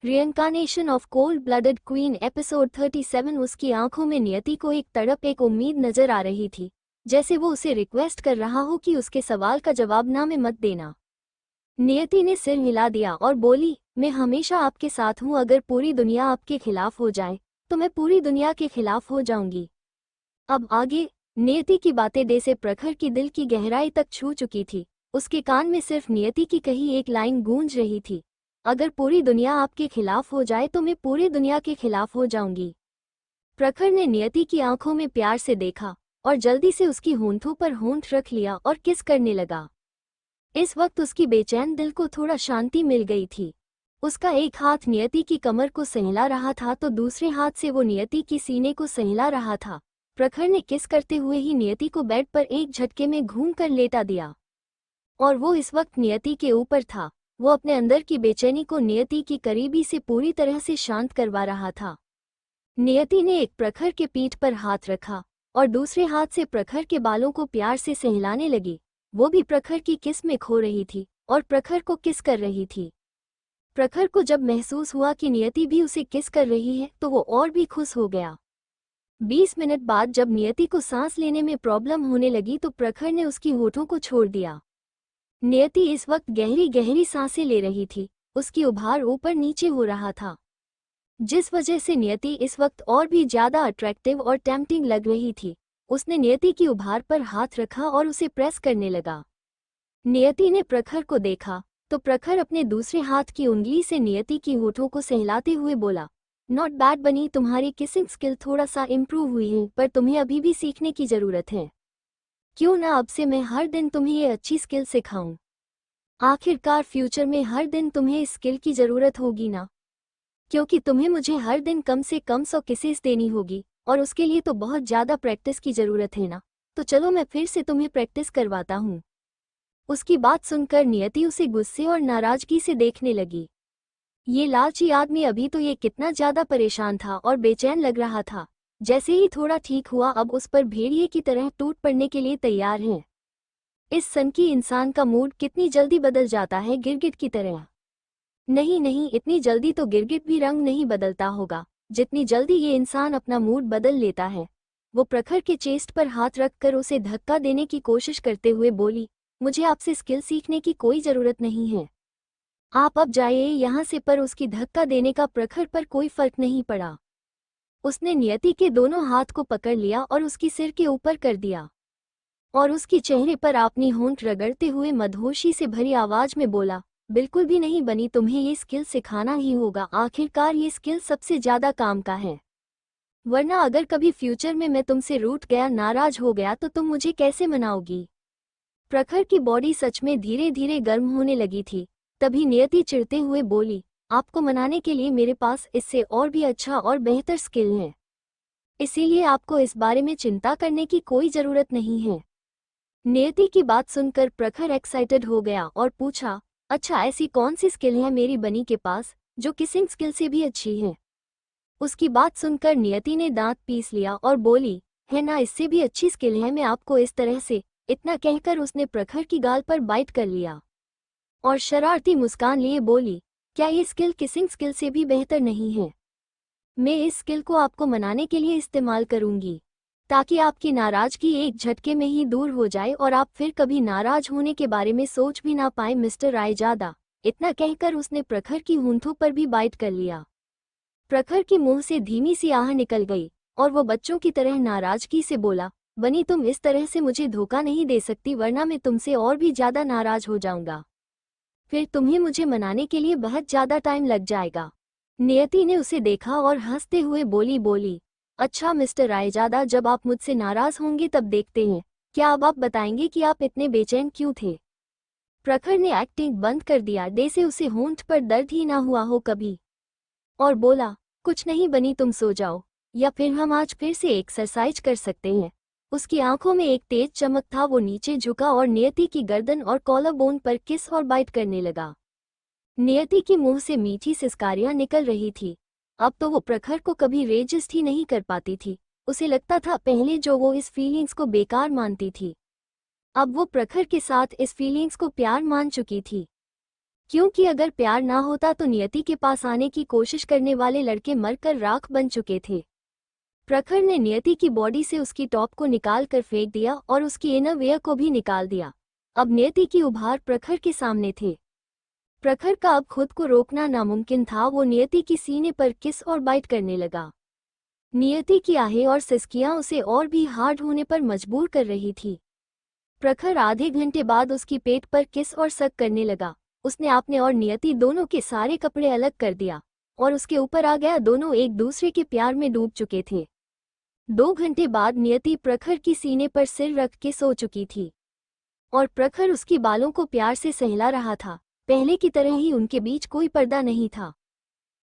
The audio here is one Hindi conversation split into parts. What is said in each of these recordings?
रियंकानेशन of cold blooded queen episode 37। उसकी आंखों में नियति को एक तड़प, एक उम्मीद नजर आ रही थी, जैसे वो उसे रिक्वेस्ट कर रहा हो कि उसके सवाल का जवाब ना में मत देना। नियति ने सिर हिला दिया और बोली, मैं हमेशा आपके साथ हूँ। अगर पूरी दुनिया आपके खिलाफ हो जाए तो मैं पूरी दुनिया के खिलाफ हो जाऊंगी। अब आगे। नियति की बातें डे से प्रखर की दिल की गहराई तक छू चुकी थी। उसके कान में सिर्फ नियति की कही एक लाइन गूंज रही थी, अगर पूरी दुनिया आपके खिलाफ हो जाए तो मैं पूरी दुनिया के खिलाफ हो जाऊंगी। प्रखर ने नियति की आंखों में प्यार से देखा और जल्दी से उसकी होंठों पर होंठ रख लिया और किस करने लगा। इस वक्त उसकी बेचैन दिल को थोड़ा शांति मिल गई थी। उसका एक हाथ नियति की कमर को सहला रहा था तो दूसरे हाथ से वो नियति की सीने को सहला रहा था। प्रखर ने किस करते हुए ही नियति को बेड पर एक झटके में घूम कर लेटा दिया और वो इस वक्त नियति के ऊपर था। वो अपने अंदर की बेचैनी को नियति की करीबी से पूरी तरह से शांत करवा रहा था। नियति ने एक प्रखर के पीठ पर हाथ रखा और दूसरे हाथ से प्रखर के बालों को प्यार से सहलाने लगी। वो भी प्रखर की किस में खो रही थी और प्रखर को किस कर रही थी। प्रखर को जब महसूस हुआ कि नियति भी उसे किस कर रही है तो वो और भी खुश हो गया। 20 मिनट बाद जब नियति को सांस लेने में प्रॉब्लम होने लगी तो प्रखर ने उसकी होठों को छोड़ दिया। नियति इस वक्त गहरी गहरी सांसें ले रही थी। उसकी उभार ऊपर नीचे हो रहा था, जिस वजह से नियति इस वक्त और भी ज्यादा अट्रैक्टिव और टेम्पटिंग लग रही थी। उसने नियति की उभार पर हाथ रखा और उसे प्रेस करने लगा। नियति ने प्रखर को देखा तो प्रखर अपने दूसरे हाथ की उंगली से नियति की होठों को सहलाते हुए बोला, नॉट बैड बनी, तुम्हारी किसिंग स्किल थोड़ा सा इम्प्रूव हुई है, पर तुम्हें अभी भी सीखने की जरूरत है। क्यों ना अब से मैं हर दिन तुम्हें ये अच्छी स्किल सिखाऊं। आखिरकार फ्यूचर में हर दिन तुम्हें इस स्किल की जरूरत होगी ना, क्योंकि तुम्हें मुझे हर दिन कम से कम 100 किसेस देनी होगी और उसके लिए तो बहुत ज़्यादा प्रैक्टिस की ज़रूरत है ना। तो चलो मैं फिर से तुम्हें प्रैक्टिस करवाता हूँ। उसकी बात सुनकर नियति उसे गुस्से और नाराज़गी से देखने लगी। ये लालची आदमी अभी तो ये कितना ज़्यादा परेशान था और बेचैन लग रहा था, जैसे ही थोड़ा ठीक हुआ अब उस पर भेड़िए की तरह टूट पड़ने के लिए तैयार है। इस सनकी इंसान का मूड कितनी जल्दी बदल जाता है, गिरगिट की तरह। नहीं नहीं, इतनी जल्दी तो गिरगिट भी रंग नहीं बदलता होगा जितनी जल्दी ये इंसान अपना मूड बदल लेता है। वो प्रखर के चेस्ट पर हाथ रखकर उसे धक्का देने की कोशिश करते हुए बोली, मुझे आपसे स्किल सीखने की कोई ज़रूरत नहीं है, आप अब जाइए यहाँ से। पर उसकी धक्का देने का प्रखर पर कोई फर्क नहीं पड़ा। उसने नियति के दोनों हाथ को पकड़ लिया और उसकी सिर के ऊपर कर दिया और उसकी चेहरे पर अपनी होंठ रगड़ते हुए मदहोशी से भरी आवाज में बोला, बिल्कुल भी नहीं बनी, तुम्हें ये स्किल सिखाना ही होगा। आखिरकार ये स्किल सबसे ज्यादा काम का है, वरना अगर कभी फ्यूचर में मैं तुमसे रूठ गया, नाराज हो गया तो तुम मुझे कैसे मनाओगी। प्रखर की बॉडी सच में धीरे धीरे गर्म होने लगी थी। तभी नियति चिढ़ते हुए बोली, आपको मनाने के लिए मेरे पास इससे और भी अच्छा और बेहतर स्किल है, इसीलिए आपको इस बारे में चिंता करने की कोई जरूरत नहीं है। नियति की बात सुनकर प्रखर एक्साइटेड हो गया और पूछा, अच्छा ऐसी कौन सी स्किल है मेरी बनी के पास जो किसिंग स्किल से भी अच्छी है। उसकी बात सुनकर नियति ने दांत पीस लिया और बोली, है ना, इससे भी अच्छी स्किल है, मैं आपको इस तरह से। इतना कहकर उसने प्रखर की गाल पर बाइट कर लिया और शरारती मुस्कान लिए बोली, क्या ये स्किल किसिंग स्किल से भी बेहतर नहीं है। मैं इस स्किल को आपको मनाने के लिए इस्तेमाल करूंगी ताकि आपकी नाराजगी एक झटके में ही दूर हो जाए और आप फिर कभी नाराज होने के बारे में सोच भी ना पाए, मिस्टर रायजादा। इतना कहकर उसने प्रखर की होंठों पर भी बाइट कर लिया। प्रखर के मुंह से धीमी सी आह निकल गई और वो बच्चों की तरह नाराजगी से बोला, बनी तुम इस तरह से मुझे धोखा नहीं दे सकती, वरना मैं तुमसे और भी ज्यादा नाराज हो जाऊंगा, फिर तुम्हें मुझे मनाने के लिए बहुत ज्यादा टाइम लग जाएगा। नियति ने उसे देखा और हंसते हुए बोली, अच्छा मिस्टर रायजादा, जब आप मुझसे नाराज होंगे तब देखते हैं। क्या अब आप बताएंगे कि आप इतने बेचैन क्यों थे। प्रखर ने एक्टिंग बंद कर दिया, जैसे उसे होंठ पर दर्द ही ना हुआ हो कभी, और बोला, कुछ नहीं बनी, तुम सो जाओ या फिर हम आज फिर से एक्सरसाइज कर सकते हैं। उसकी आंखों में एक तेज चमक था। वो नीचे झुका और नियति की गर्दन और कॉलर बोन पर किस और बाइट करने लगा। नियति की मुंह से मीठी सिसकारियां निकल रही थी। अब तो वो प्रखर को कभी रेजिस्ट ही नहीं कर पाती थी। उसे लगता था पहले जो वो इस फीलिंग्स को बेकार मानती थी, अब वो प्रखर के साथ इस फीलिंग्स को प्यार मान चुकी थी। क्योंकि अगर प्यार ना होता तो नियति के पास आने की कोशिश करने वाले लड़के मरकर राख बन चुके थे। प्रखर ने नियति की बॉडी से उसकी टॉप को निकाल कर फेंक दिया और उसकी इनरवियर को भी निकाल दिया। अब नियति की उभार प्रखर के सामने थे। प्रखर का अब खुद को रोकना नामुमकिन था। वो नियति की सीने पर किस और बाइट करने लगा। नियति की आहें और सिसकियां उसे और भी हार्ड होने पर मजबूर कर रही थी। प्रखर आधे घंटे बाद उसकी पेट पर किस और सक करने लगा। उसने आपने और नियति दोनों के सारे कपड़े अलग कर दिया और उसके ऊपर आ गया। दोनों एक दूसरे के प्यार में डूब चुके थे। 2 घंटे बाद नियति प्रखर की सीने पर सिर रख के सो चुकी थी और प्रखर उसकी बालों को प्यार से सहला रहा था। पहले की तरह ही उनके बीच कोई पर्दा नहीं था,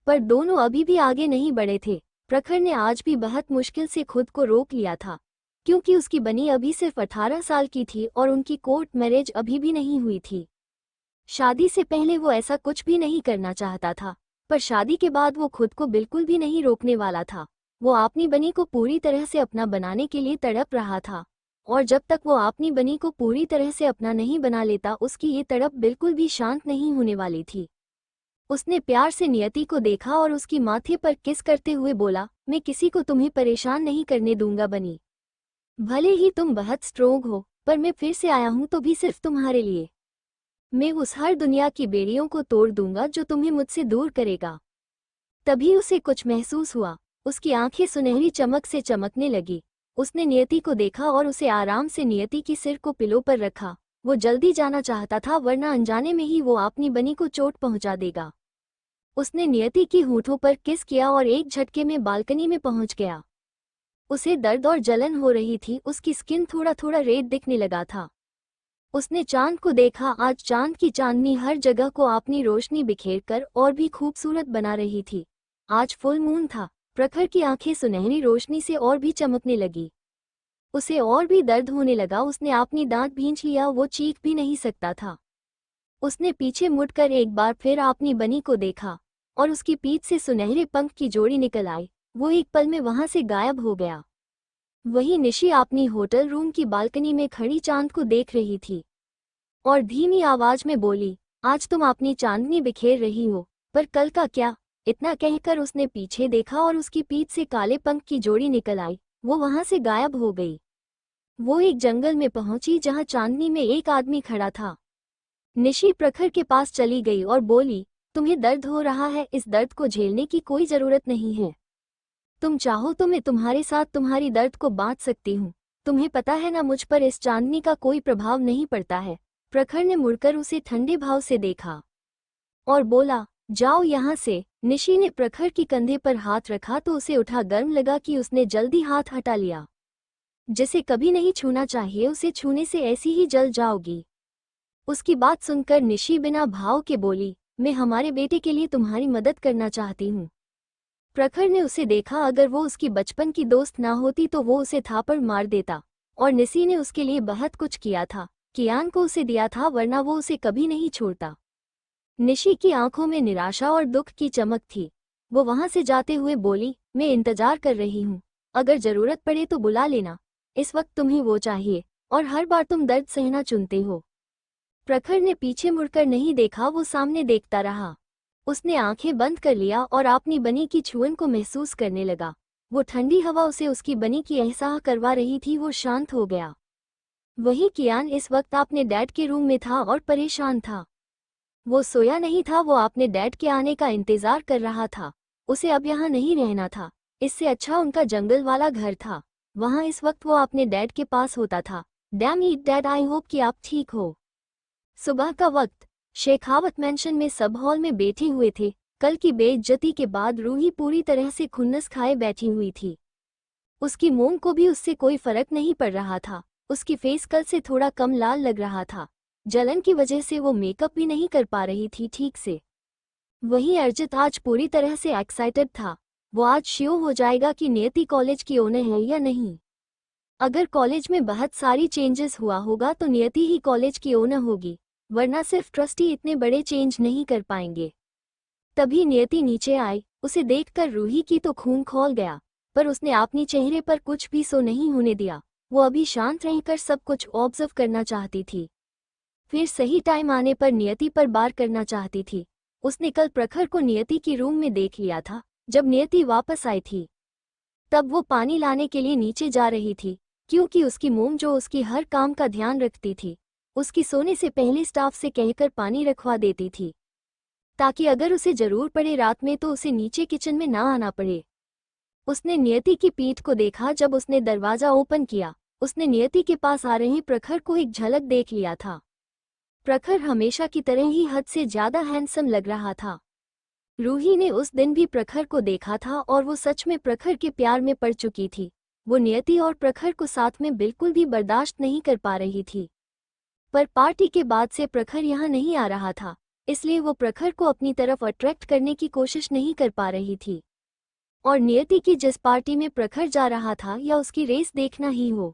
पर दोनों अभी भी आगे नहीं बढ़े थे। प्रखर ने आज भी बहुत मुश्किल से खुद को रोक लिया था, क्योंकि उसकी बनी अभी सिर्फ 18 साल की थी और उनकी कोर्ट मैरिज अभी भी नहीं हुई थी। शादी से पहले वो ऐसा कुछ भी नहीं करना चाहता था, पर शादी के बाद वो खुद को बिल्कुल भी नहीं रोकने वाला था। वो अपनी बनी को पूरी तरह से अपना बनाने के लिए तड़प रहा था, और जब तक वो अपनी बनी को पूरी तरह से अपना नहीं बना लेता, उसकी ये तड़प बिल्कुल भी शांत नहीं होने वाली थी। उसने प्यार से नियति को देखा और उसकी माथे पर किस करते हुए बोला, मैं किसी को तुम्हें परेशान नहीं करने दूंगा बनी। भले ही तुम बहुत स्ट्रोंग हो, पर मैं फिर से आया हूं तो भी सिर्फ तुम्हारे लिए। मैं उस हर दुनिया की बेड़ियों को तोड़ दूंगा जो तुम्हें मुझसे दूर करेगा। तभी उसे कुछ महसूस हुआ। उसकी आंखें सुनहरी चमक से चमकने लगी। उसने नियति को देखा और उसे आराम से नियति की सिर को पिलो पर रखा। वो जल्दी जाना चाहता था, वरना अनजाने में ही वो अपनी बनी को चोट पहुंचा देगा। उसने नियति की होठों पर किस किया और एक झटके में बालकनी में पहुंच गया। उसे दर्द और जलन हो रही थी। उसकी स्किन थोड़ा थोड़ा रेड दिखने लगा था। उसने चांद को देखा। आज चांद की चांदनी हर जगह को अपनी रोशनी बिखेरकर और भी खूबसूरत बना रही थी। आज फुल मून था। प्रखर की आंखें सुनहरी रोशनी से और भी चमकने लगी। उसे और भी दर्द होने लगा। उसने अपनी दांत भींच लिया। वो चीख भी नहीं सकता था। उसने पीछे मुड़कर एक बार फिर अपनी बनी को देखा और उसकी पीठ से सुनहरे पंख की जोड़ी निकल आई। वो एक पल में वहां से गायब हो गया। वहीं निशी अपनी होटल रूम की बालकनी में खड़ी चांद को देख रही थी और धीमी आवाज में बोली, आज तुम अपनी चांदनी बिखेर रही हो, पर कल का क्या? इतना कहकर उसने पीछे देखा और उसकी पीठ से काले पंख की जोड़ी निकल आई। वो वहां से गायब हो गई। वो एक जंगल में पहुंची जहां चांदनी में एक आदमी खड़ा था। निशी प्रखर के पास चली गई और बोली, तुम्हें दर्द हो रहा है, इस दर्द को झेलने की कोई जरूरत नहीं है। तुम चाहो तो मैं तुम्हारे साथ तुम्हारी दर्द को बांट सकती हूँ। तुम्हें पता है ना, मुझ पर इस चांदनी का कोई प्रभाव नहीं पड़ता है। प्रखर ने मुड़कर उसे ठंडे भाव से देखा और बोला, जाओ यहाँ से। निशी ने प्रखर की कंधे पर हाथ रखा तो उसे उठा गर्म लगा कि उसने जल्दी हाथ हटा लिया। जिसे कभी नहीं छूना चाहिए, उसे छूने से ऐसी ही जल जाओगी। उसकी बात सुनकर निशी बिना भाव के बोली, मैं हमारे बेटे के लिए तुम्हारी मदद करना चाहती हूँ। प्रखर ने उसे देखा। अगर वो उसकी बचपन की दोस्त ना होती तो वो उसे थापड़ मार देता, और निशी ने उसके लिए बहुत कुछ किया था। कियान को उसे दिया था, वरना वो उसे कभी नहीं छोड़ता। निशी की आंखों में निराशा और दुख की चमक थी। वो वहां से जाते हुए बोली, मैं इंतजार कर रही हूँ, अगर जरूरत पड़े तो बुला लेना। इस वक्त तुम्हें वो चाहिए और हर बार तुम दर्द सहना चुनते हो। प्रखर ने पीछे मुड़कर नहीं देखा, वो सामने देखता रहा। उसने आंखें बंद कर लिया और अपनी बनी की छुअन को महसूस करने लगा। वो ठंडी हवा उसे उसकी बनी की एहसास करवा रही थी। वो शांत हो गया। वही कियान इस वक्त अपने डैड के रूम में था और परेशान था। वो सोया नहीं था, वो अपने डैड के आने का इंतजार कर रहा था। उसे अब यहाँ नहीं रहना था। इससे अच्छा उनका जंगल वाला घर था। वहाँ इस वक्त वो अपने डैड के पास होता था। Damn it dad, I hope कि आप ठीक हो। सुबह का वक्त। शेखावत मैंशन में सब हॉल में बैठे हुए थे। कल की बेइज्जती के बाद रूही पूरी तरह से खुन्नस खाए बैठी हुई थी। उसकी मोम को भी उससे कोई फर्क नहीं पड़ रहा था। उसकी फेस कल से थोड़ा कम लाल लग रहा था। जलन की वजह से वो मेकअप भी नहीं कर पा रही थी ठीक से। वहीं अर्जित आज पूरी तरह से एक्साइटेड था। वो आज श्योर हो जाएगा कि नियति कॉलेज की ओनर है या नहीं। अगर कॉलेज में बहुत सारी चेंजेस हुआ होगा तो नियति ही कॉलेज की ओनर होगी, वरना सिर्फ ट्रस्टी इतने बड़े चेंज नहीं कर पाएंगे। तभी नियति नीचे आई। उसे देखकर रूही की तो खून खौल गया, पर उसने अपनी चेहरे पर कुछ भी सो नहीं होने दिया। वो अभी शांत रहकर सब कुछ ऑब्जर्व करना चाहती थी। फिर सही टाइम आने पर नियति पर बार करना चाहती थी। उसने कल प्रखर को नियति की रूम में देख लिया था। जब नियति वापस आई थी तब वो पानी लाने के लिए नीचे जा रही थी, क्योंकि उसकी मोम जो उसकी हर काम का ध्यान रखती थी, उसकी सोने से पहले स्टाफ से कहकर पानी रखवा देती थी, ताकि अगर उसे जरूर पड़े रात में तो उसे नीचे किचन में ना आना पड़े। उसने नियति की पीठ को देखा। जब उसने दरवाजा ओपन किया, उसने नियति के पास आ रहे प्रखर को एक झलक देख लिया था। प्रखर हमेशा की तरह ही हद से ज्यादा हैंडसम लग रहा था। रूही ने उस दिन भी प्रखर को देखा था और वो सच में प्रखर के प्यार में पड़ चुकी थी। वो नियति और प्रखर को साथ में बिल्कुल भी बर्दाश्त नहीं कर पा रही थी। पर पार्टी के बाद से प्रखर यहाँ नहीं आ रहा था, इसलिए वो प्रखर को अपनी तरफ अट्रैक्ट करने की कोशिश नहीं कर पा रही थी। और नियति की जिस पार्टी में प्रखर जा रहा था या उसकी रेस देखना ही हो,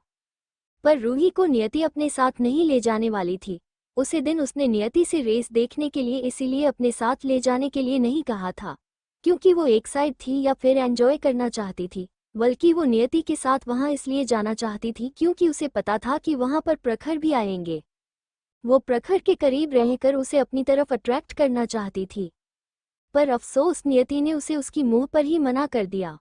पर रूही को नियति अपने साथ नहीं ले जाने वाली थी। उसी दिन उसने नियति से रेस देखने के लिए इसीलिए अपने साथ ले जाने के लिए नहीं कहा था, क्योंकि वो एक साइड थी या फिर एंजॉय करना चाहती थी, बल्कि वो नियति के साथ वहां इसलिए जाना चाहती थी क्योंकि उसे पता था कि वहां पर प्रखर भी आएंगे। वो प्रखर के करीब रहकर उसे अपनी तरफ अट्रैक्ट करना चाहती थी, पर अफसोस नियति ने उसे उसकी मुंह पर ही मना कर दिया।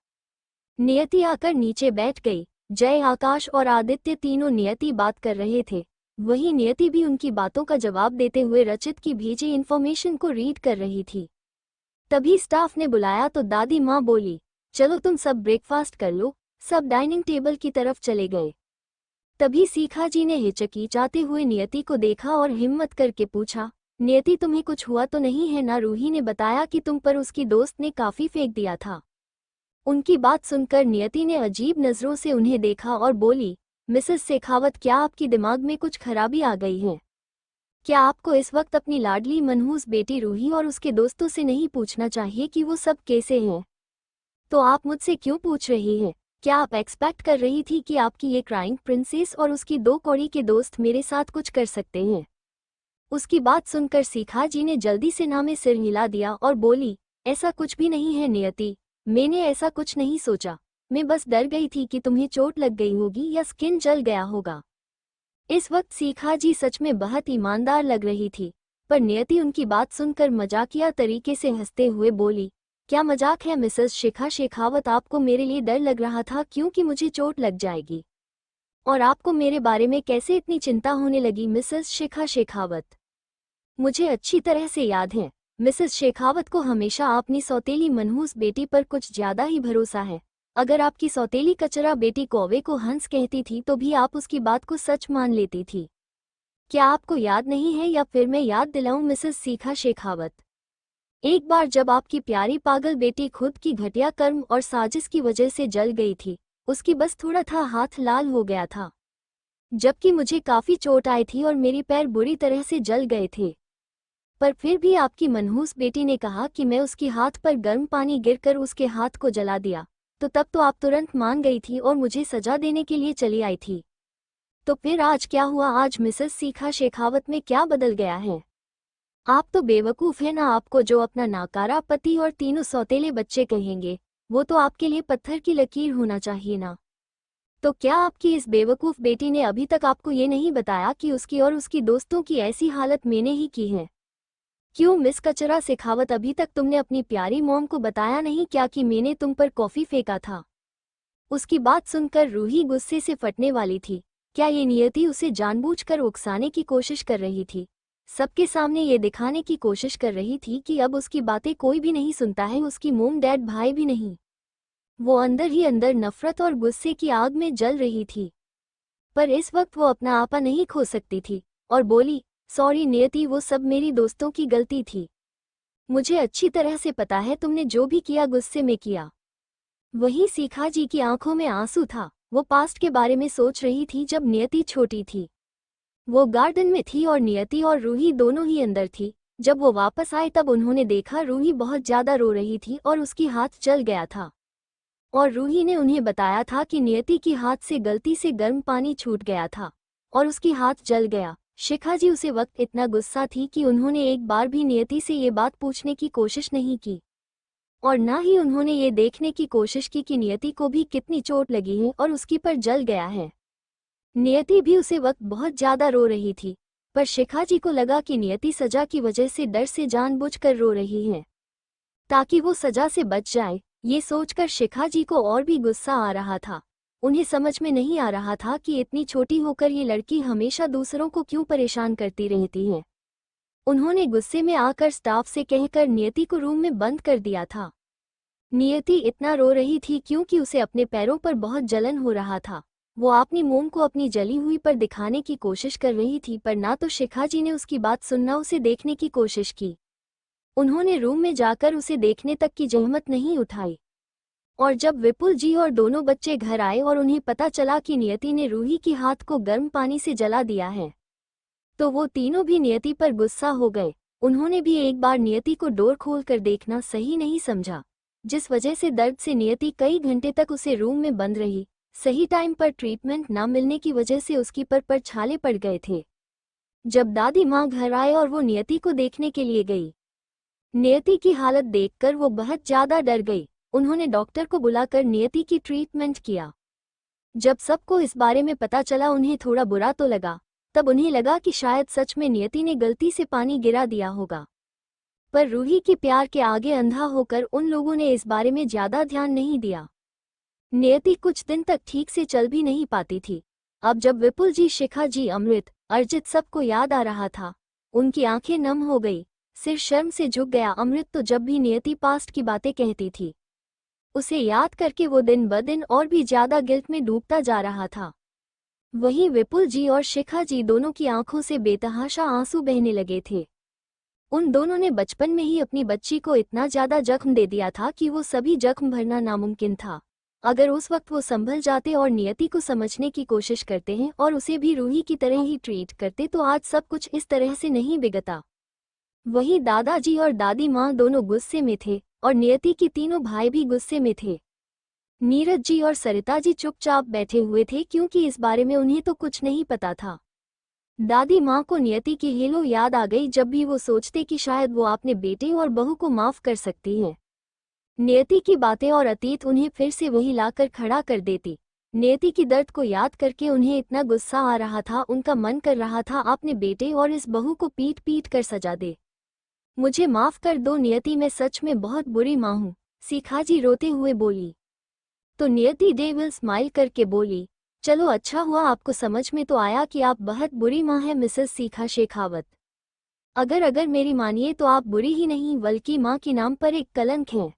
नियति आकर नीचे बैठ गई। जय, आकाश और आदित्य तीनों नियति बात कर रहे थे। वहीं नियति भी उनकी बातों का जवाब देते हुए रचित की भेजी इन्फॉर्मेशन को रीड कर रही थी। तभी स्टाफ ने बुलाया तो दादी माँ बोली, चलो तुम सब ब्रेकफास्ट कर लो। सब डाइनिंग टेबल की तरफ चले गए। तभी सीखा जी ने हिचकिचाते हुए नियति को देखा और हिम्मत करके पूछा, नियति तुम्हें कुछ हुआ तो नहीं है ना? रूही ने बताया कि तुम पर उसकी दोस्त ने काफी फेंक दिया था। उनकी बात सुनकर नियति ने अजीब नजरों से उन्हें देखा और बोली, मिसेस शेखावत, क्या आपकी दिमाग में कुछ खराबी आ गई है? क्या आपको इस वक्त अपनी लाडली मनहूस बेटी रूही और उसके दोस्तों से नहीं पूछना चाहिए कि वो सब कैसे हैं? तो आप मुझसे क्यों पूछ रही हैं? क्या आप एक्सपेक्ट कर रही थी कि आपकी ये क्राइंग प्रिंसेस और उसकी 2 कौड़ी के दोस्त मेरे साथ कुछ कर सकते हैं? उसकी बात सुनकर सीखा जी ने जल्दी से ना में सिर हिला दिया और बोली, ऐसा कुछ भी नहीं है नियति, मैंने ऐसा कुछ नहीं सोचा। मैं बस डर गई थी कि तुम्हें चोट लग गई होगी या स्किन जल गया होगा। इस वक्त सीखा जी सच में बहुत ईमानदार लग रही थी, पर नियति उनकी बात सुनकर मजाकिया तरीके से हंसते हुए बोली, क्या मजाक है मिसेस शेखावत? आपको मेरे लिए डर लग रहा था क्योंकि मुझे चोट लग जाएगी, और आपको मेरे बारे में कैसे इतनी चिंता होने लगी मिसेस शेखावत? मुझे अच्छी तरह से याद है, मिसेस शेखावत को हमेशा अपनी सौतेली मनहूस बेटी पर कुछ ज्यादा ही भरोसा है। अगर आपकी सौतेली कचरा बेटी कौवे को हंस कहती थी तो भी आप उसकी बात को सच मान लेती थी। क्या आपको याद नहीं है या फिर मैं याद दिलाऊं मिसेस शेखावत? एक बार जब आपकी प्यारी पागल बेटी खुद की घटिया कर्म और साजिश की वजह से जल गई थी, उसकी बस थोड़ा था हाथ लाल हो गया था, जबकि मुझे काफी चोट आई थी और मेरे पैर बुरी तरह से जल गए थे। पर फिर भी आपकी मनहूस बेटी ने कहा कि मैं उसके हाथ पर गर्म पानी गिरकर उसके हाथ को जला दिया, तो तब तो आप तुरंत मान गई थी और मुझे सजा देने के लिए चली आई थी। तो फिर आज क्या हुआ? आज मिसेस शेखावत में क्या बदल गया है? आप तो बेवकूफ़ है ना। आपको जो अपना नाकारा पति और तीनों सौतेले बच्चे कहेंगे, वो तो आपके लिए पत्थर की लकीर होना चाहिए ना। तो क्या आपकी इस बेवकूफ़ बेटी ने अभी तक आपको ये नहीं बताया कि उसकी और उसकी दोस्तों की ऐसी हालत मैंने ही की है? क्यों मिस कचरा शेखावत, अभी तक तुमने अपनी प्यारी मॉम को बताया नहीं क्या कि मैंने तुम पर कॉफ़ी फेंका था? उसकी बात सुनकर रूही गुस्से से फटने वाली थी। क्या ये नियति उसे जानबूझकर उकसाने की कोशिश कर रही थी? सबके सामने ये दिखाने की कोशिश कर रही थी कि अब उसकी बातें कोई भी नहीं सुनता है, उसकी मोम डैड भाई भी नहीं। वो अंदर ही अंदर नफरत और गुस्से की आग में जल रही थी, पर इस वक्त वो अपना आपा नहीं खो सकती थी और बोली, सॉरी नियति, वो सब मेरी दोस्तों की गलती थी। मुझे अच्छी तरह से पता है तुमने जो भी किया गुस्से में किया। वहीं सीखा जी की आंखों में आंसू था। वो पास्ट के बारे में सोच रही थी जब नियति छोटी थी। वो गार्डन में थी और नियति और रूही दोनों ही अंदर थी। जब वो वापस आए तब उन्होंने देखा रूही बहुत ज्यादा रो रही थी और उसकी हाथ जल गया था, और रूही ने उन्हें बताया था कि नियति की हाथ से गलती से गर्म पानी छूट गया था और उसकी हाथ जल गया। शिखा जी उसे वक्त इतना गुस्सा थी कि उन्होंने एक बार भी नियति से ये बात पूछने की कोशिश नहीं की, और ना ही उन्होंने ये देखने की कोशिश की कि नियति को भी कितनी चोट लगी है और उसकी पर जल गया है। नियति भी उसे वक्त बहुत ज्यादा रो रही थी। पर शिखा जी को लगा कि नियति सजा की वजह से डर से जानबूझकर रो रही है ताकि वो सजा से बच जाए। ये सोचकर शिखा जी को और भी गुस्सा आ रहा था। उन्हें समझ में नहीं आ रहा था कि इतनी छोटी होकर ये लड़की हमेशा दूसरों को क्यों परेशान करती रहती है। उन्होंने गुस्से में आकर स्टाफ से कहकर नियति को रूम में बंद कर दिया था। नियति इतना रो रही थी क्योंकि उसे अपने पैरों पर बहुत जलन हो रहा था। वो अपनी मोम को अपनी जली हुई पर दिखाने की कोशिश कर रही थी, पर ना तो शिखा जी ने उसकी बात सुनना, उसे देखने की कोशिश की। उन्होंने रूम में जाकर उसे देखने तक की जहमत नहीं उठाई। और जब विपुल जी और दोनों बच्चे घर आए और उन्हें पता चला कि नियति ने रूही के हाथ को गर्म पानी से जला दिया है, तो वो तीनों भी नियति पर गुस्सा हो गए। उन्होंने भी एक बार नियति को डोर खोलकर देखना सही नहीं समझा, जिस वजह से दर्द से नियति कई घंटे तक उसे रूम में बंद रही। सही टाइम पर ट्रीटमेंट न मिलने की वजह से उसकी पर छाले पड़ गए थे। जब दादी माँ घर आए और वो नियति को देखने के लिए गई, नियति की हालत देखकर वो बहुत ज्यादा डर गई। उन्होंने डॉक्टर को बुलाकर नियति की ट्रीटमेंट किया। जब सबको इस बारे में पता चला, उन्हें थोड़ा बुरा तो लगा। तब उन्हें लगा कि शायद सच में नियति ने गलती से पानी गिरा दिया होगा, पर रूही के प्यार के आगे अंधा होकर उन लोगों ने इस बारे में ज्यादा ध्यान नहीं दिया। नियति कुछ दिन तक ठीक से चल भी नहीं पाती थी। अब जब विपुल जी, शिखा जी, अमृत, अर्जित सबको याद आ रहा था, उनकी आंखें नम हो गई, सिर शर्म से झुक गया। अमृत तो जब भी नियति पास्ट की बातें कहती थी, उसे याद करके वो दिन ब दिन और भी ज्यादा गिल्ट में डूबता जा रहा था। वहीं विपुल जी और शिखा जी दोनों की आंखों से बेतहाशा आंसू बहने लगे थे। उन दोनों ने बचपन में ही अपनी बच्ची को इतना ज्यादा जख्म दे दिया था कि वो सभी जख्म भरना नामुमकिन था। अगर उस वक्त वो संभल जाते और नियति को समझने की कोशिश करते हैं और उसे भी रूही की तरह ही ट्रीट करते, तो आज सब कुछ इस तरह से नहीं बिगड़ता। वहीं दादाजी और दादी माँ दोनों गुस्से में थे और नियति के तीनों भाई भी गुस्से में थे। नीरज जी और सरिता जी चुपचाप बैठे हुए थे क्योंकि इस बारे में उन्हें तो कुछ नहीं पता था। दादी माँ को नियति की हेलो याद आ गई जब भी वो सोचते कि शायद वो अपने बेटे और बहू को माफ कर सकती है। नियति की बातें और अतीत उन्हें फिर से वही लाकर खड़ा कर देती। नियति की दर्द को याद करके उन्हें इतना गुस्सा आ रहा था, उनका मन कर रहा था अपने बेटे और इस बहू को पीट पीट कर सजा दे। मुझे माफ कर दो नियति, मैं सच में बहुत बुरी माँ हूँ, शिखा जी रोते हुए बोली। तो नियति डेविल स्माइल करके बोली, चलो अच्छा हुआ आपको समझ में तो आया कि आप बहुत बुरी माँ हैं मिसेस शिखा शेखावत। अगर मेरी मानिए तो आप बुरी ही नहीं बल्कि माँ के नाम पर एक कलंक हैं।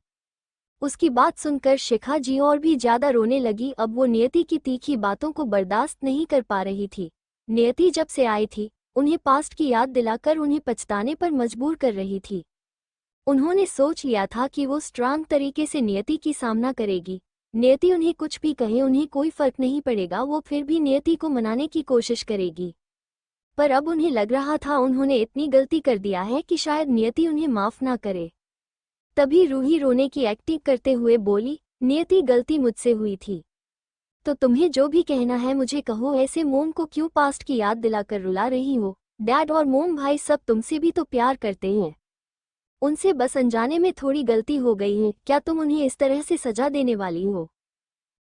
उसकी बात सुनकर शिखा जी और भी ज्यादा रोने लगी। अब वो नियति की तीखी बातों को बर्दाश्त नहीं कर पा रही थी। नियति जब से आई थी, उन्हें पास्ट की याद दिलाकर उन्हें पछताने पर मजबूर कर रही थी। उन्होंने सोच लिया था कि वो स्ट्रांग तरीके से नियति की सामना करेगी। नियति उन्हें कुछ भी कहे, उन्हें कोई फर्क नहीं पड़ेगा, वो फिर भी नियति को मनाने की कोशिश करेगी। पर अब उन्हें लग रहा था उन्होंने इतनी गलती कर दिया है कि शायद नियति उन्हें माफ ना करे। तभी रूही रोने की एक्टिंग करते हुए बोली, नियति गलती मुझसे हुई थी, तो तुम्हें जो भी कहना है मुझे कहो। ऐसे मोम को क्यों पास्ट की याद दिलाकर रुला रही हो? डैड और मोम भाई सब तुमसे भी तो प्यार करते हैं, उनसे बस अनजाने में थोड़ी गलती हो गई है। क्या तुम उन्हें इस तरह से सजा देने वाली हो?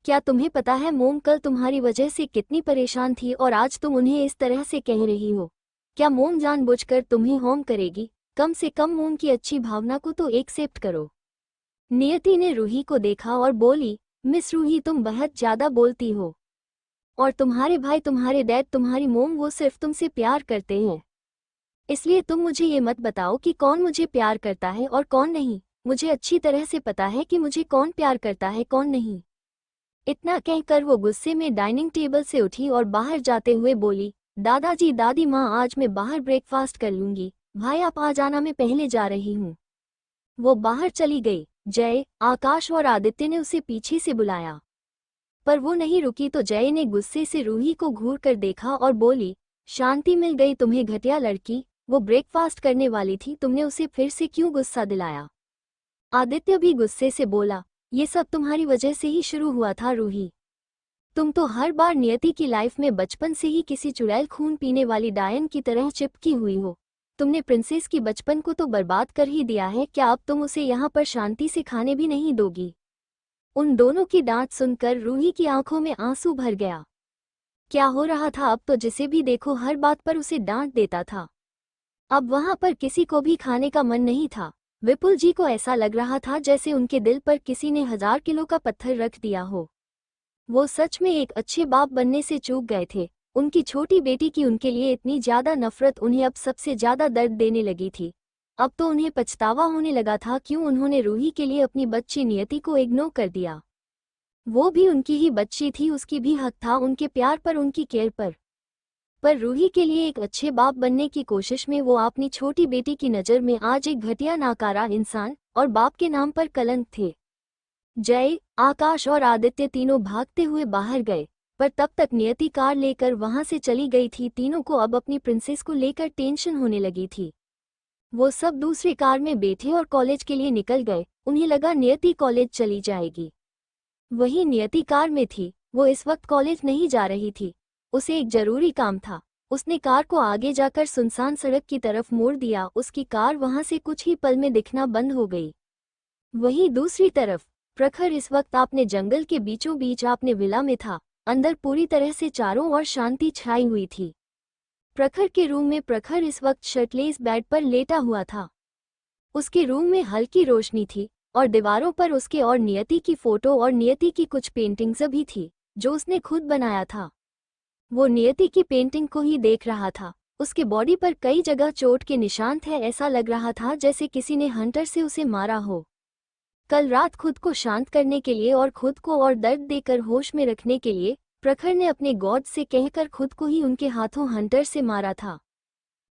क्या तुम्हें पता है मोम कल तुम्हारी वजह से कितनी परेशान थी और आज तुम उन्हें इस तरह से कह रही हो? क्या मोम जानबूझकर तुम्हें हार्म करेगी? कम से कम मोम की अच्छी भावना को तो एक्सेप्ट करो। नियति ने रूही को देखा और बोली, मिस रूही तुम बहुत ज्यादा बोलती हो, और तुम्हारे भाई, तुम्हारे डैड, तुम्हारी मोम, वो सिर्फ तुमसे प्यार करते हैं। इसलिए तुम मुझे ये मत बताओ कि कौन मुझे प्यार करता है और कौन नहीं। मुझे अच्छी तरह से पता है कि मुझे कौन प्यार करता है कौन नहीं। इतना कहकर वो गुस्से में डाइनिंग टेबल से उठी और बाहर जाते हुए बोली, दादाजी, दादी माँ, आज मैं बाहर ब्रेकफास्ट कर लूंगी, भाई आप आ जाना, मैं पहले जा रही हूँ। वो बाहर चली गई। जय, आकाश और आदित्य ने उसे पीछे से बुलाया, पर वो नहीं रुकी तो जय ने गुस्से से रूही को घूर कर देखा और बोली, शांति मिल गई तुम्हें घटिया लड़की, वो ब्रेकफास्ट करने वाली थी, तुमने उसे फिर से क्यों गुस्सा दिलाया? आदित्य भी गुस्से से बोला, ये सब तुम्हारी वजह से ही शुरू हुआ था रूही। तुम तो हर बार नियति की लाइफ में बचपन से ही किसी चुड़ैल खून पीने वाली डायन की तरह चिपकी हुई हो। तुमने प्रिंसेस की बचपन को तो बर्बाद कर ही दिया है, क्या अब तुम उसे यहाँ पर शांति से खाने भी नहीं दोगी? उन दोनों की डांट सुनकर रूही की आंखों में आंसू भर गया। क्या हो रहा था अब तो जिसे भी देखो हर बात पर उसे डांट देता था। अब वहां पर किसी को भी खाने का मन नहीं था। विपुल जी को ऐसा लग रहा था जैसे उनके दिल पर किसी ने 1000 किलो का पत्थर रख दिया हो। वो सच में एक अच्छे बाप बनने से चूक गए थे। उनकी छोटी बेटी की उनके लिए इतनी ज्यादा नफरत उन्हें अब सबसे ज्यादा दर्द देने लगी थी। अब तो उन्हें पछतावा होने लगा था क्यों उन्होंने रूही के लिए अपनी बच्ची नियति को इग्नोर कर दिया। वो भी उनकी ही बच्ची थी, उसकी भी हक था उनके प्यार पर, उनकी केयर पर रूही के लिए एक अच्छे बाप बनने की कोशिश में वो अपनी छोटी बेटी की नज़र में आज एक घटिया नाकारा इंसान और बाप के नाम पर कलंक थे। जय, आकाश और आदित्य तीनों भागते हुए बाहर गए, पर तब तक नियति कार लेकर वहां से चली गई थी। तीनों को अब अपनी प्रिंसेस को लेकर टेंशन होने लगी थी। वो सब दूसरी कार में बैठे और कॉलेज के लिए निकल गए। उन्हें लगा नियति कॉलेज चली जाएगी। वही नियति कार में थी। वो इस वक्त कॉलेज नहीं जा रही थी, उसे एक जरूरी काम था। उसने कार को आगे जाकर सुनसान सड़क की तरफ मोड़ दिया। उसकी कार वहां से कुछ ही पल में दिखना बंद हो गई। वहीं दूसरी तरफ प्रखर इस वक्त अपने जंगल के बीचों बीच अपने विला में था। अंदर पूरी तरह से चारों ओर शांति छाई हुई थी। प्रखर के रूम में प्रखर इस वक्त शर्टलेस बेड पर लेटा हुआ था। उसके रूम में हल्की रोशनी थी और दीवारों पर उसके और नियति की फोटो और नियति की कुछ पेंटिंग्स भी थी जो उसने खुद बनाया था। वो नियति की पेंटिंग को ही देख रहा था। उसके बॉडी पर कई जगह चोट के निशान थे। ऐसा लग रहा था जैसे किसी ने हंटर से उसे मारा हो। कल रात खुद को शांत करने के लिए और खुद को और दर्द देकर होश में रखने के लिए प्रखर ने अपने गॉड से कहकर खुद को ही उनके हाथों हंटर से मारा था,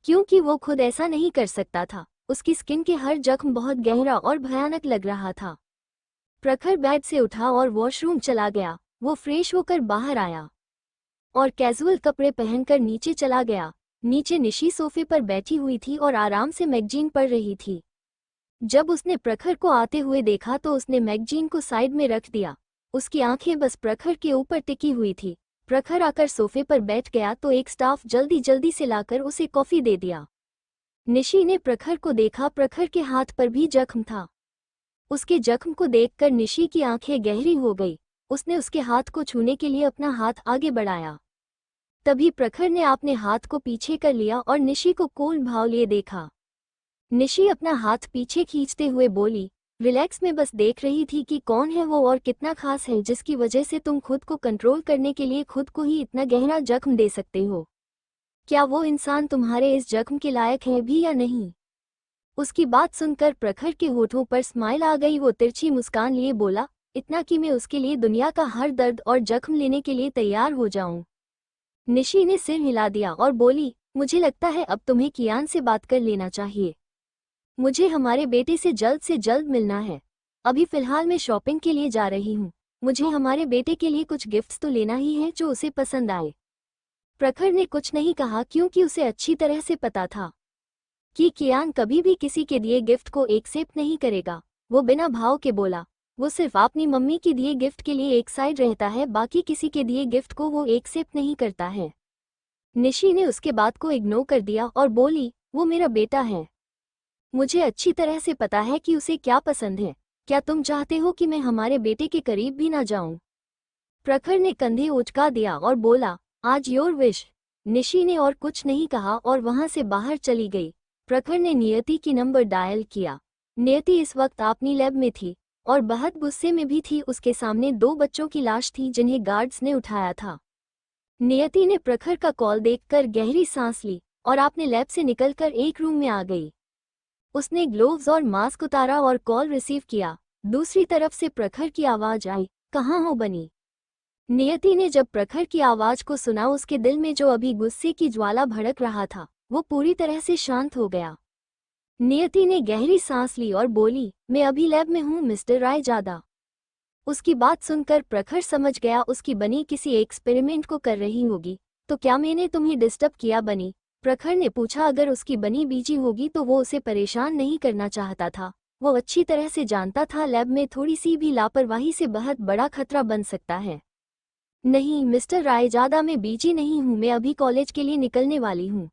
क्योंकि वो खुद ऐसा नहीं कर सकता था। उसकी स्किन के हर जख्म बहुत गहरा और भयानक लग रहा था। प्रखर बेड से उठा और वॉशरूम चला गया। वो फ्रेश होकर बाहर आया और कैजुअल कपड़े पहनकर नीचे चला गया। नीचे निशी सोफे पर बैठी हुई थी और आराम से मैगजीन पढ़ रही थी। जब उसने प्रखर को आते हुए देखा तो उसने मैगजीन को साइड में रख दिया। उसकी आंखें बस प्रखर के ऊपर टिकी हुई थी। प्रखर आकर सोफे पर बैठ गया तो एक स्टाफ जल्दी जल्दी से लाकर उसे कॉफी दे दिया। निशी ने प्रखर को देखा। प्रखर के हाथ पर भी जख्म था। उसके जख्म को देखकर निशी की आंखें गहरी हो गई। उसने उसके हाथ को छूने के लिए अपना हाथ आगे बढ़ाया। तभी प्रखर ने अपने हाथ को पीछे कर लिया और निशी को कोल भाव लिए देखा। निशी अपना हाथ पीछे खींचते हुए बोली, रिलैक्स में बस देख रही थी कि कौन है वो और कितना खास है जिसकी वजह से तुम खुद को कंट्रोल करने के लिए खुद को ही इतना गहरा जख्म दे सकते हो। क्या वो इंसान तुम्हारे इस जख्म के लायक है भी या नहीं? उसकी बात सुनकर प्रखर के होठों पर स्माइल आ गई। वो तिरछी मुस्कान लिए बोला, इतना कि मैं उसके लिए दुनिया का हर दर्द और जख्म लेने के लिए तैयार हो जाऊं। निशी ने सिर हिला दिया और बोली, मुझे लगता है अब तुम्हें कियान से बात कर लेना चाहिए। मुझे हमारे बेटे से जल्द मिलना है। अभी फिलहाल मैं शॉपिंग के लिए जा रही हूँ। मुझे हमारे बेटे के लिए कुछ गिफ्ट्स तो लेना ही है जो उसे पसंद आए। प्रखर ने कुछ नहीं कहा क्योंकि उसे अच्छी तरह से पता था कि कियान कभी भी किसी के दिए गिफ्ट को एक्सेप्ट नहीं करेगा। वो बिना भाव के बोला, वो सिर्फ अपनी मम्मी के दिए गिफ्ट के लिए एक साइड रहता है, बाकी किसी के दिए गिफ्ट को वो एक्सेप्ट नहीं करता है। निशी ने उसके बात को इग्नोर कर दिया और बोली, वो मेरा बेटा है। मुझे अच्छी तरह से पता है कि उसे क्या पसंद है। क्या तुम चाहते हो कि मैं हमारे बेटे के करीब भी ना जाऊं? प्रखर ने कंधे उचका दिया और बोला, आज योर विश। निशी ने और कुछ नहीं कहा और वहां से बाहर चली गई। प्रखर ने नियति की नंबर डायल किया। नियति इस वक्त अपनी लैब में थी और बहुत गुस्से में भी थी। उसके सामने 2 बच्चों की लाश थी जिन्हें गार्ड्स ने उठाया था। नियति ने प्रखर का कॉल देखकर गहरी सांस ली और अपने लैब से निकलकर एक रूम में आ गई। उसने ग्लोव्स और मास्क उतारा और कॉल रिसीव किया। दूसरी तरफ से प्रखर की आवाज आई, कहाँ हो बनी? नियति ने जब प्रखर की आवाज को सुना, उसके दिल में जो अभी गुस्से की ज्वाला भड़क रहा था वो पूरी तरह से शांत हो गया। नियति ने गहरी सांस ली और बोली, मैं अभी लैब में हूँ मिस्टर रायजादा। उसकी बात सुनकर प्रखर समझ गया उसकी बनी किसी एक्सपेरिमेंट को कर रही होगी। तो क्या मैंने तुम्हें डिस्टर्ब किया बनी? प्रखर ने पूछा। अगर उसकी बनी बिजी होगी तो वो उसे परेशान नहीं करना चाहता था। वो अच्छी तरह से जानता था लैब में थोड़ी सी भी लापरवाही से बहुत बड़ा खतरा बन सकता है। नहीं मिस्टर रायजादा, मैं बिजी नहीं हूँ, मैं अभी कॉलेज के लिए निकलने वाली हूँ।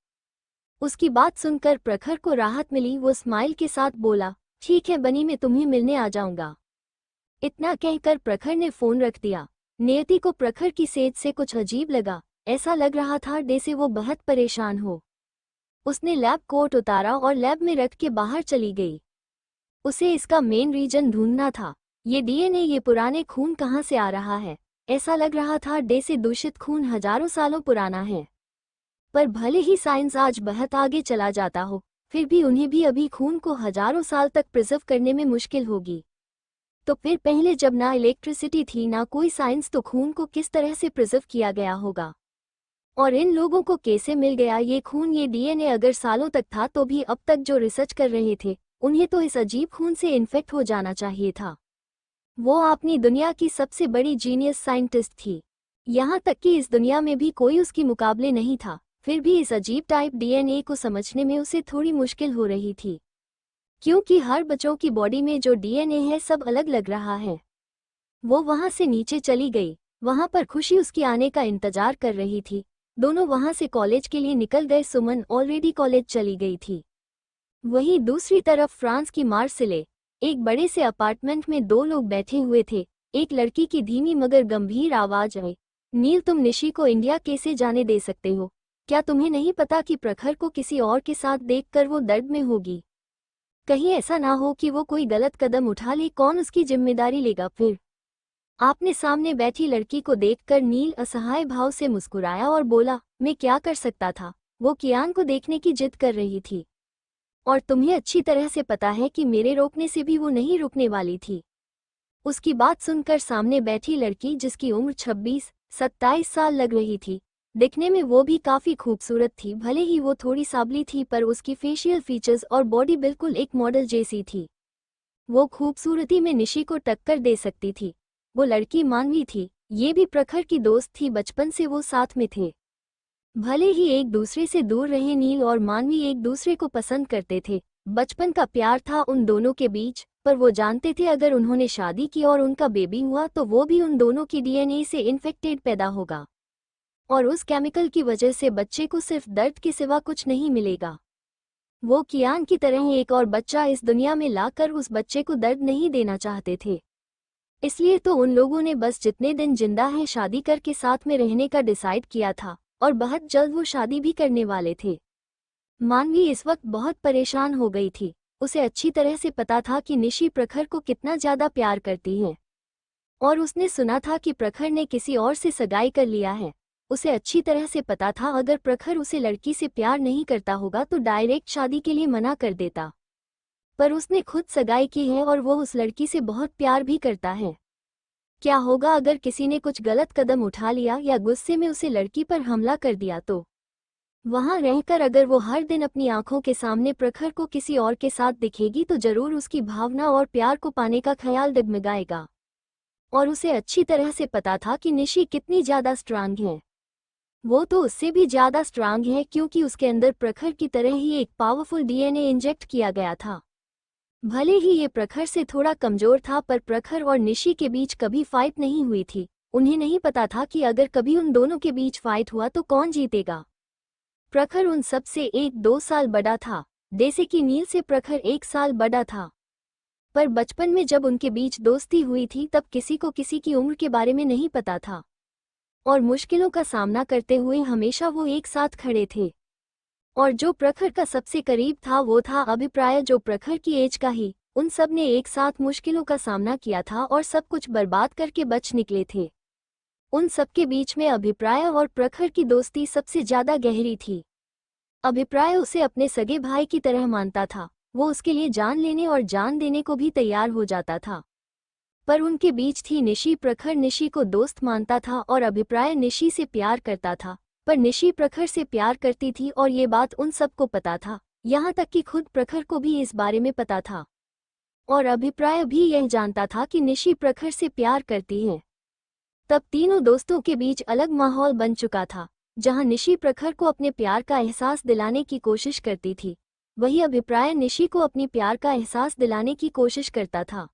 उसकी बात सुनकर प्रखर को राहत मिली। वो स्माइल के साथ बोला, ठीक है बनी, मैं तुम्हें मिलने आ जाऊंगा। इतना कहकर प्रखर ने फोन रख दिया। नियति को प्रखर की सेज से कुछ अजीब लगा। ऐसा लग रहा था जैसे वो बहुत परेशान हो। उसने लैब कोट उतारा और लैब में रख के बाहर चली गई। उसे इसका मेन रीजन ढूंढना था। ये डीएनए, ये पुराने खून कहाँ से आ रहा है? ऐसा लग रहा था जैसे दूषित खून हजारों सालों पुराना है। पर भले ही साइंस आज बहुत आगे चला जाता हो, फिर भी उन्हें भी अभी खून को हजारों साल तक प्रिजर्व करने में मुश्किल होगी। तो फिर पहले जब ना इलेक्ट्रिसिटी थी ना कोई साइंस, तो खून को किस तरह से प्रिजर्व किया गया होगा? और इन लोगों को कैसे मिल गया ये खून, ये डीएनए? अगर सालों तक था तो भी अब तक जो रिसर्च कर रहे थे उन्हें तो इस अजीब खून से इन्फेक्ट हो जाना चाहिए था। वो अपनी दुनिया की सबसे बड़ी जीनियस साइंटिस्ट थी। यहाँ तक कि इस दुनिया में भी कोई उसकी मुकाबले नहीं था। फिर भी इस अजीब टाइप डीएनए को समझने में उसे थोड़ी मुश्किल हो रही थी, क्योंकि हर बच्चों की बॉडी में जो डीएनए है सब अलग लग रहा है। वो वहां से नीचे चली गई। वहां पर खुशी उसकी आने का इंतजार कर रही थी। दोनों वहां से कॉलेज के लिए निकल गए। सुमन ऑलरेडी कॉलेज चली गई थी। वहीं दूसरी तरफ फ्रांस की मार्सिले एक बड़े से अपार्टमेंट में दो लोग बैठे हुए थे। एक लड़की की धीमी मगर गंभीर आवाज आई, नील, तुम निशी को इंडिया कैसे जाने दे सकते हो? क्या तुम्हें नहीं पता कि प्रखर को किसी और के साथ देखकर वो दर्द में होगी? कहीं ऐसा ना हो कि वो कोई गलत कदम उठा ले, कौन उसकी जिम्मेदारी लेगा फिर? आपने सामने बैठी लड़की को देखकर नील असहाय भाव से मुस्कुराया और बोला, मैं क्या कर सकता था? वो कियान को देखने की जिद कर रही थी, और तुम्हें अच्छी तरह से पता है कि मेरे रोकने से भी वो नहीं रुकने वाली थी। उसकी बात सुनकर सामने बैठी लड़की, जिसकी उम्र 26-27 साल लग रही थी, दिखने में वो भी काफी खूबसूरत थी। भले ही वो थोड़ी साबली थी, पर उसकी फेशियल फीचर्स और बॉडी बिल्कुल एक मॉडल जैसी थी। वो खूबसूरती में निशी को टक्कर दे सकती थी। वो लड़की मानवी थी। ये भी प्रखर की दोस्त थी, बचपन से वो साथ में थे। भले ही एक दूसरे से दूर रहे, नील और मानवी एक दूसरे को पसंद करते थे। बचपन का प्यार था उन दोनों के बीच, पर वो जानते थे अगर उन्होंने शादी की और उनका बेबी हुआ तो वो भी उन दोनों की डीएनए से इन्फेक्टेड पैदा होगा, और उस केमिकल की वजह से बच्चे को सिर्फ दर्द के सिवा कुछ नहीं मिलेगा। वो कियान की तरह एक और बच्चा इस दुनिया में लाकर उस बच्चे को दर्द नहीं देना चाहते थे। इसलिए तो उन लोगों ने बस जितने दिन जिंदा हैं शादी करके साथ में रहने का डिसाइड किया था, और बहुत जल्द वो शादी भी करने वाले थे। मानवी इस वक्त बहुत परेशान हो गई थी। उसे अच्छी तरह से पता था कि निशी प्रखर को कितना ज्यादा प्यार करती है, और उसने सुना था कि प्रखर ने किसी और से सगाई कर लिया है। उसे अच्छी तरह से पता था अगर प्रखर उसे लड़की से प्यार नहीं करता होगा तो डायरेक्ट शादी के लिए मना कर देता, पर उसने खुद सगाई की है और वो उस लड़की से बहुत प्यार भी करता है। क्या होगा अगर किसी ने कुछ गलत कदम उठा लिया या गुस्से में उसे लड़की पर हमला कर दिया तो? वहां रहकर अगर वो हर दिन अपनी आंखों के सामने प्रखर को किसी और के साथ दिखेगी तो जरूर उसकी भावना और प्यार को पाने का ख्याल डगमगाएगा। और उसे अच्छी तरह से पता था कि निशी कितनी ज्यादा स्ट्रांग है। वो तो उससे भी ज्यादा स्ट्रांग है, क्योंकि उसके अंदर प्रखर की तरह ही एक पावरफुल डीएनए इंजेक्ट किया गया था। भले ही ये प्रखर से थोड़ा कमजोर था, पर प्रखर और निशी के बीच कभी फाइट नहीं हुई थी। उन्हें नहीं पता था कि अगर कभी उन दोनों के बीच फाइट हुआ तो कौन जीतेगा। प्रखर उन सब से 1-2 साल बड़ा था, जैसे कि नील से प्रखर 1 साल बड़ा था। पर बचपन में जब उनके बीच दोस्ती हुई थी तब किसी को किसी की उम्र के बारे में नहीं पता था, और मुश्किलों का सामना करते हुए हमेशा वो एक साथ खड़े थे। और जो प्रखर का सबसे करीब था वो था अभिप्राय, जो प्रखर की एज का ही। उन सब ने एक साथ मुश्किलों का सामना किया था और सब कुछ बर्बाद करके बच निकले थे। उन सबके बीच में अभिप्राय और प्रखर की दोस्ती सबसे ज्यादा गहरी थी। अभिप्राय उसे अपने सगे भाई की तरह मानता था। वो उसके लिए जान लेने और जान देने को भी तैयार हो जाता था। पर उनके बीच थी निशी। प्रखर निशी को दोस्त मानता था और अभिप्राय निशी से प्यार करता था, पर निशी प्रखर से प्यार करती थी और ये बात उन सबको पता था, यहाँ तक कि खुद प्रखर को भी इस बारे में पता था। और अभिप्राय भी यह जानता था कि निशी प्रखर से प्यार करती है। तब तीनों दोस्तों के बीच अलग माहौल बन चुका था, जहां निशी प्रखर को अपने प्यार का एहसास दिलाने की कोशिश करती थी, वही अभिप्राय निशी को अपनी प्यार का एहसास दिलाने की कोशिश करता था।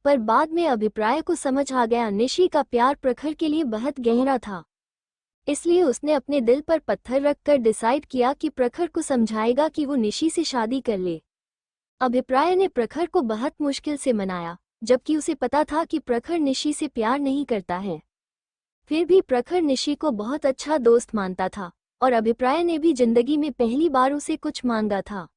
पर बाद में अभिप्राय को समझ आ गया निशी का प्यार प्रखर के लिए बहुत गहरा था। इसलिए उसने अपने दिल पर पत्थर रखकर डिसाइड किया कि प्रखर को समझाएगा कि वो निशी से शादी कर ले। अभिप्राय ने प्रखर को बहुत मुश्किल से मनाया, जबकि उसे पता था कि प्रखर निशी से प्यार नहीं करता है। फिर भी प्रखर निशी को बहुत अच्छा दोस्त मानता था और अभिप्राय ने भी जिंदगी में पहली बार उसे कुछ मांगा था।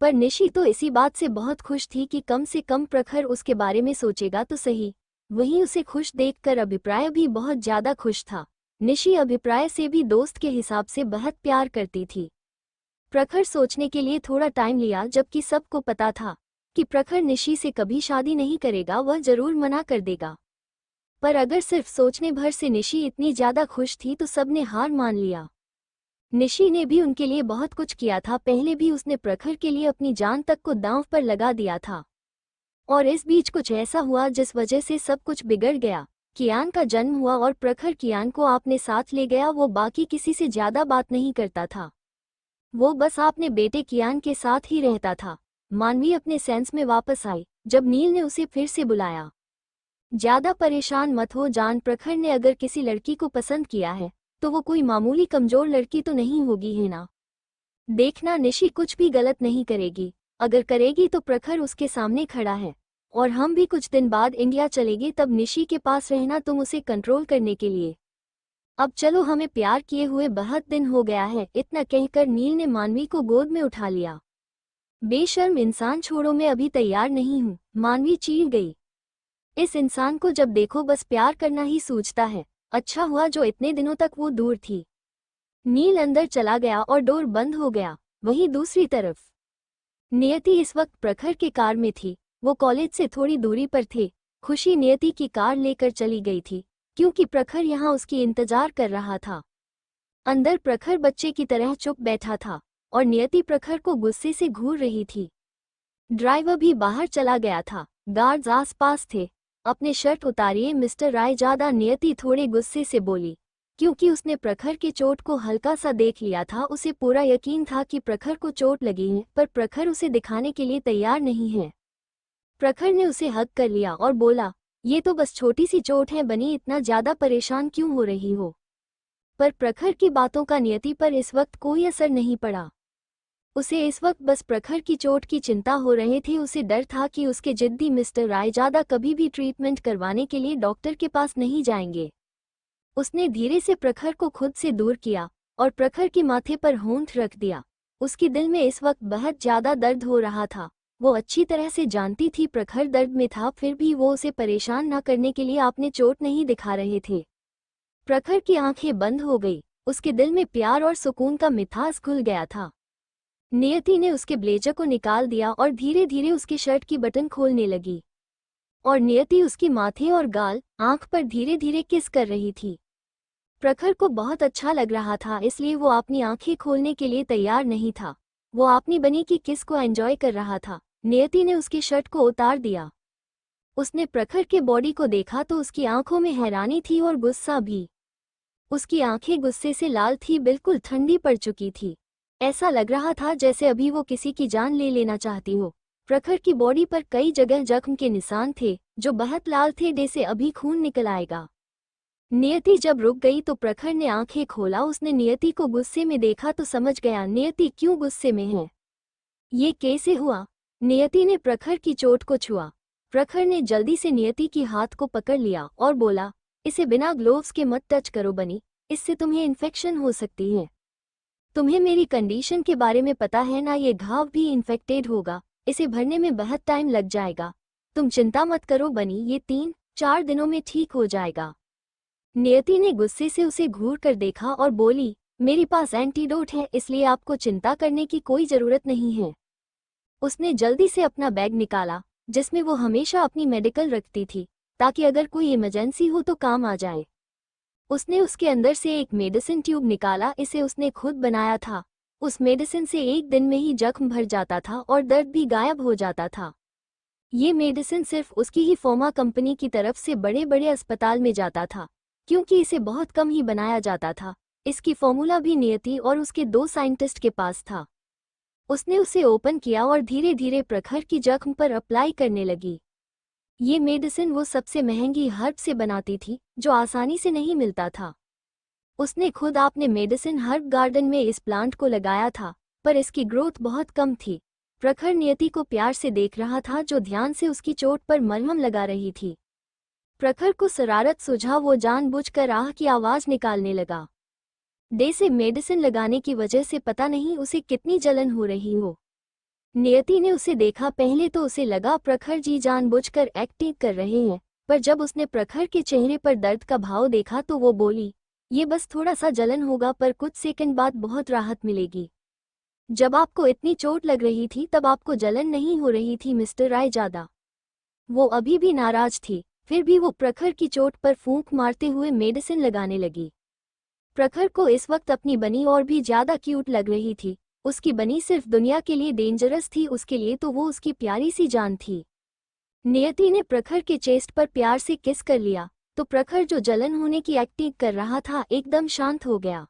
पर निशी तो इसी बात से बहुत खुश थी कि कम से कम प्रखर उसके बारे में सोचेगा तो सही। वहीं उसे खुश देखकर अभिप्राय भी बहुत ज्यादा खुश था। निशी अभिप्राय से भी दोस्त के हिसाब से बहुत प्यार करती थी। प्रखर सोचने के लिए थोड़ा टाइम लिया, जबकि सबको पता था कि प्रखर निशी से कभी शादी नहीं करेगा, वह जरूर मना कर देगा। पर अगर सिर्फ सोचने भर से निशी इतनी ज्यादा खुश थी तो सबने हार मान लिया। निशी ने भी उनके लिए बहुत कुछ किया था, पहले भी उसने प्रखर के लिए अपनी जान तक को दांव पर लगा दिया था। और इस बीच कुछ ऐसा हुआ जिस वजह से सब कुछ बिगड़ गया। कियान का जन्म हुआ और प्रखर कियान को अपने साथ ले गया। वो बाकी किसी से ज्यादा बात नहीं करता था, वो बस अपने बेटे कियान के साथ ही रहता था। मानवी अपने सेंस में वापस आई जब नील ने उसे फिर से बुलाया। ज्यादा परेशान मत हो जान, प्रखर ने अगर किसी लड़की को पसंद किया है तो वो कोई मामूली कमजोर लड़की तो नहीं होगी, है ना? देखना, निशी कुछ भी गलत नहीं करेगी, अगर करेगी तो प्रखर उसके सामने खड़ा है। और हम भी कुछ दिन बाद इंडिया चलेंगे, तब निशी के पास रहना तुम उसे कंट्रोल करने के लिए। अब चलो, हमें प्यार किए हुए बहुत दिन हो गया है। इतना कहकर नील ने मानवी को गोद में उठा लिया। बेशर्म इंसान, छोड़ो, मैं अभी तैयार नहीं हूँ, मानवी चीख गई। इस इंसान को जब देखो बस प्यार करना ही सूझता है। अच्छा हुआ जो इतने दिनों तक वो दूर थी। नील अंदर चला गया और डोर बंद हो गया। वहीं दूसरी तरफ नियति इस वक्त प्रखर के कार में थी। वो कॉलेज से थोड़ी दूरी पर थे। खुशी नियति की कार लेकर चली गई थी क्योंकि प्रखर यहाँ उसकी इंतजार कर रहा था। अंदर प्रखर बच्चे की तरह चुप बैठा था और नियति प्रखर को गुस्से से घूर रही थी। ड्राइवर भी बाहर चला गया था, गार्ड्स आसपास थे। अपने शर्ट उतारिए मिस्टर रायजादा, नियति थोड़े गुस्से से बोली, क्योंकि उसने प्रखर के चोट को हल्का सा देख लिया था। उसे पूरा यकीन था कि प्रखर को चोट लगी है, पर प्रखर उसे दिखाने के लिए तैयार नहीं है। प्रखर ने उसे हग कर लिया और बोला, ये तो बस छोटी सी चोट है बनी, इतना ज्यादा परेशान क्यों हो रही हो? पर प्रखर की बातों का नियति पर इस वक्त कोई असर नहीं पड़ा। उसे इस वक्त बस प्रखर की चोट की चिंता हो रही थी। उसे डर था कि उसके जिद्दी मिस्टर रायजादा कभी भी ट्रीटमेंट करवाने के लिए डॉक्टर के पास नहीं जाएंगे। उसने धीरे से प्रखर को खुद से दूर किया और प्रखर के माथे पर होंठ रख दिया। उसके दिल में इस वक्त बहुत ज्यादा दर्द हो रहा था। वो अच्छी तरह से जानती थी प्रखर दर्द में था, फिर भी वो उसे परेशान न करने के लिए आपने चोट नहीं दिखा रहे थे। प्रखर की आंखें बंद हो गई। उसके दिल में प्यार और सुकून का मिठास घुल गया था। नियति ने उसके ब्लेजर को निकाल दिया और धीरे धीरे उसके शर्ट की बटन खोलने लगी और नियति उसकी माथे और गाल, आंख पर धीरे धीरे किस कर रही थी। प्रखर को बहुत अच्छा लग रहा था, इसलिए वो अपनी आंखें खोलने के लिए तैयार नहीं था। वो अपनी बनी की किस को एंजॉय कर रहा था। नियति ने उसके शर्ट को उतार दिया। उसने प्रखर के बॉडी को देखा तो उसकी आंखों में हैरानी थी और गुस्सा भी। उसकी आंखें गुस्से से लाल थी, बिल्कुल ठंडी पड़ चुकी थी। ऐसा लग रहा था जैसे अभी वो किसी की जान ले लेना चाहती हो। प्रखर की बॉडी पर कई जगह जख्म के निशान थे जो बहुत लाल थे, जैसे अभी खून निकल आएगा। नियति जब रुक गई तो प्रखर ने आंखें खोला। उसने नियति को गुस्से में देखा तो समझ गया नियति क्यों गुस्से में है। ये कैसे हुआ? नियति ने प्रखर की चोट को छुआ। प्रखर ने जल्दी से नियति की हाथ को पकड़ लिया और बोला, इसे बिना ग्लोव्स के मत टच करो बनी, इससे तुम्हें इन्फेक्शन हो सकती है। तुम्हें मेरी कंडीशन के बारे में पता है ना, ये घाव भी इन्फेक्टेड होगा, इसे भरने में बहुत टाइम लग जाएगा। तुम चिंता मत करो बनी, ये 3-4 दिनों में ठीक हो जाएगा। नियति ने गुस्से से उसे घूर कर देखा और बोली, मेरे पास एंटीडोट है, इसलिए आपको चिंता करने की कोई जरूरत नहीं है। उसने जल्दी से अपना बैग निकाला जिसमें वो हमेशा अपनी मेडिकल रखती थी, ताकि अगर कोई इमरजेंसी हो तो काम आ जाए। उसने उसके अंदर से एक मेडिसिन ट्यूब निकाला, इसे उसने खुद बनाया था। उस मेडिसिन से एक दिन में ही जख्म भर जाता था और दर्द भी गायब हो जाता था। ये मेडिसिन सिर्फ उसकी ही फोमा कंपनी की तरफ से बड़े बड़े अस्पताल में जाता था, क्योंकि इसे बहुत कम ही बनाया जाता था। इसकी फॉर्मूला भी नियति और उसके 2 साइंटिस्ट के पास था। उसने उसे ओपन किया और धीरे धीरे प्रखर की जख्म पर अप्लाई करने लगी। ये मेडिसिन वो सबसे महंगी हर्ब से बनाती थी जो आसानी से नहीं मिलता था। उसने खुद अपने मेडिसिन हर्ब गार्डन में इस प्लांट को लगाया था, पर इसकी ग्रोथ बहुत कम थी। प्रखर नियति को प्यार से देख रहा था जो ध्यान से उसकी चोट पर मलहम लगा रही थी। प्रखर को शरारत सूझा, वो जानबूझकर आह की आवाज निकालने लगा। डे से मेडिसिन लगाने की वजह से पता नहीं उसे कितनी जलन हो रही हो। नियति ने उसे देखा। पहले तो उसे लगा प्रखर जी जानबूझकर एक्टिंग कर रहे हैं, पर जब उसने प्रखर के चेहरे पर दर्द का भाव देखा तो वो बोली, ये बस थोड़ा सा जलन होगा, पर कुछ सेकंड बाद बहुत राहत मिलेगी। जब आपको इतनी चोट लग रही थी तब आपको जलन नहीं हो रही थी मिस्टर रायजादा। वो अभी भी नाराज थी, फिर भी वो प्रखर की चोट पर फूंक मारते हुए मेडिसिन लगाने लगी। प्रखर को इस वक्त अपनी बनी और भी ज्यादा क्यूट लग रही थी। उसकी बनी सिर्फ दुनिया के लिए डेंजरस थी, उसके लिए तो वो उसकी प्यारी सी जान थी। नियति ने प्रखर के चेस्ट पर प्यार से किस कर लिया तो प्रखर जो जलन होने की एक्टिंग कर रहा था एकदम शांत हो गया।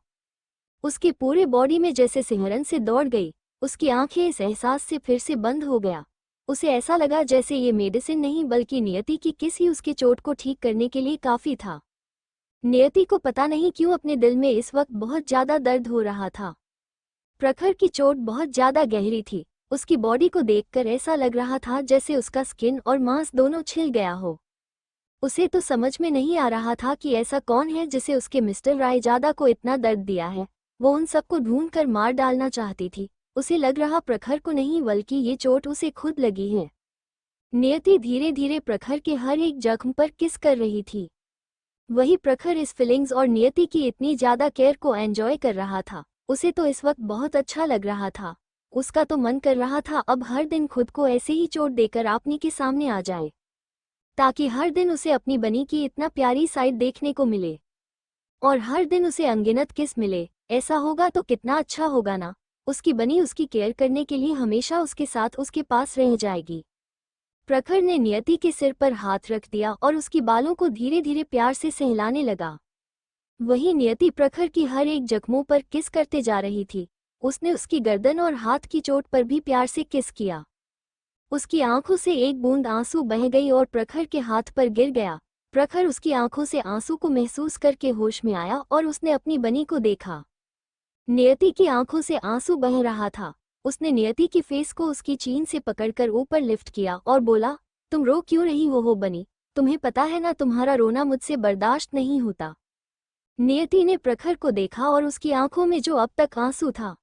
उसके पूरे बॉडी में जैसे सिहरन से दौड़ गई। उसकी आंखें इस एहसास से फिर से बंद हो गया। उसे ऐसा लगा जैसे ये मेडिसिन नहीं बल्कि नियति की किस ही उसके चोट को ठीक करने के लिए काफी था। नियति को पता नहीं क्यों अपने दिल में इस वक्त बहुत ज्यादा दर्द हो रहा था। प्रखर की चोट बहुत ज्यादा गहरी थी। उसकी बॉडी को देखकर ऐसा लग रहा था जैसे उसका स्किन और मांस दोनों छिल गया हो। उसे तो समझ में नहीं आ रहा था कि ऐसा कौन है जिसे उसके मिस्टर रायजादा को इतना दर्द दिया है। वो उन सबको ढूंढ कर मार डालना चाहती थी। उसे लग रहा प्रखर को नहीं बल्कि ये चोट उसे खुद लगी है। नियति धीरे धीरे प्रखर के हर एक जख्म पर किस कर रही थी। वही प्रखर इस फीलिंग्स और नियति की इतनी ज्यादा केयर को एंजॉय कर रहा था। उसे तो इस वक्त बहुत अच्छा लग रहा था। उसका तो मन कर रहा था अब हर दिन खुद को ऐसे ही चोट देकर आपनी के सामने आ जाए, ताकि हर दिन उसे अपनी बनी की इतना प्यारी साइड देखने को मिले और हर दिन उसे अनगिनत किस मिले। ऐसा होगा तो कितना अच्छा होगा ना। उसकी बनी उसकी केयर करने के लिए हमेशा उसके साथ उसके पास रह जाएगी। प्रखर ने नियति के सिर पर हाथ रख दिया और उसकी बालों को धीरे धीरे प्यार से सहलाने लगा। वही नियति प्रखर की हर एक जख्मों पर किस करते जा रही थी। उसने उसकी गर्दन और हाथ की चोट पर भी प्यार से किस किया। उसकी आंखों से एक बूंद आंसू बह गई और प्रखर के हाथ पर गिर गया। प्रखर उसकी आंखों से आंसू को महसूस करके होश में आया और उसने अपनी बनी को देखा। नियति की आंखों से आंसू बह रहा था। उसने नियति की फेस को उसकी चीन से पकड़कर ऊपर लिफ्ट किया और बोला, तुम रो क्यों रही हो बनी? तुम्हें पता है ना तुम्हारा रोना मुझसे बर्दाश्त नहीं होता। नियति ने प्रखर को देखा और उसकी आंखों में जो अब तक आंसू था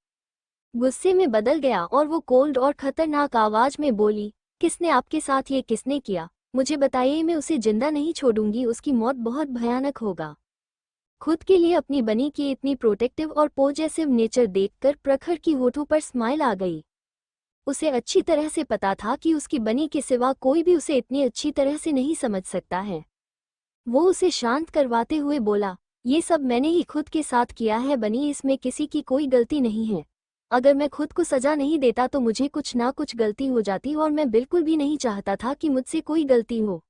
गुस्से में बदल गया और वो कोल्ड और खतरनाक आवाज में बोली, किसने आपके साथ ये किसने किया? मुझे बताइए, मैं उसे जिंदा नहीं छोड़ूंगी। उसकी मौत बहुत भयानक होगा। खुद के लिए अपनी बनी की इतनी प्रोटेक्टिव और पॉजिटिव नेचर देखकर प्रखर की होठों पर स्माइल आ गई। उसे अच्छी तरह से पता था कि उसकी बनी के सिवा कोई भी उसे इतनी अच्छी तरह से नहीं समझ सकता है। वो उसे शांत करवाते हुए बोला, ये सब मैंने ही खुद के साथ किया है बनी, इसमें किसी की कोई गलती नहीं है। अगर मैं खुद को सजा नहीं देता तो मुझे कुछ ना कुछ गलती हो जाती और मैं बिल्कुल भी नहीं चाहता था कि मुझसे कोई गलती हो,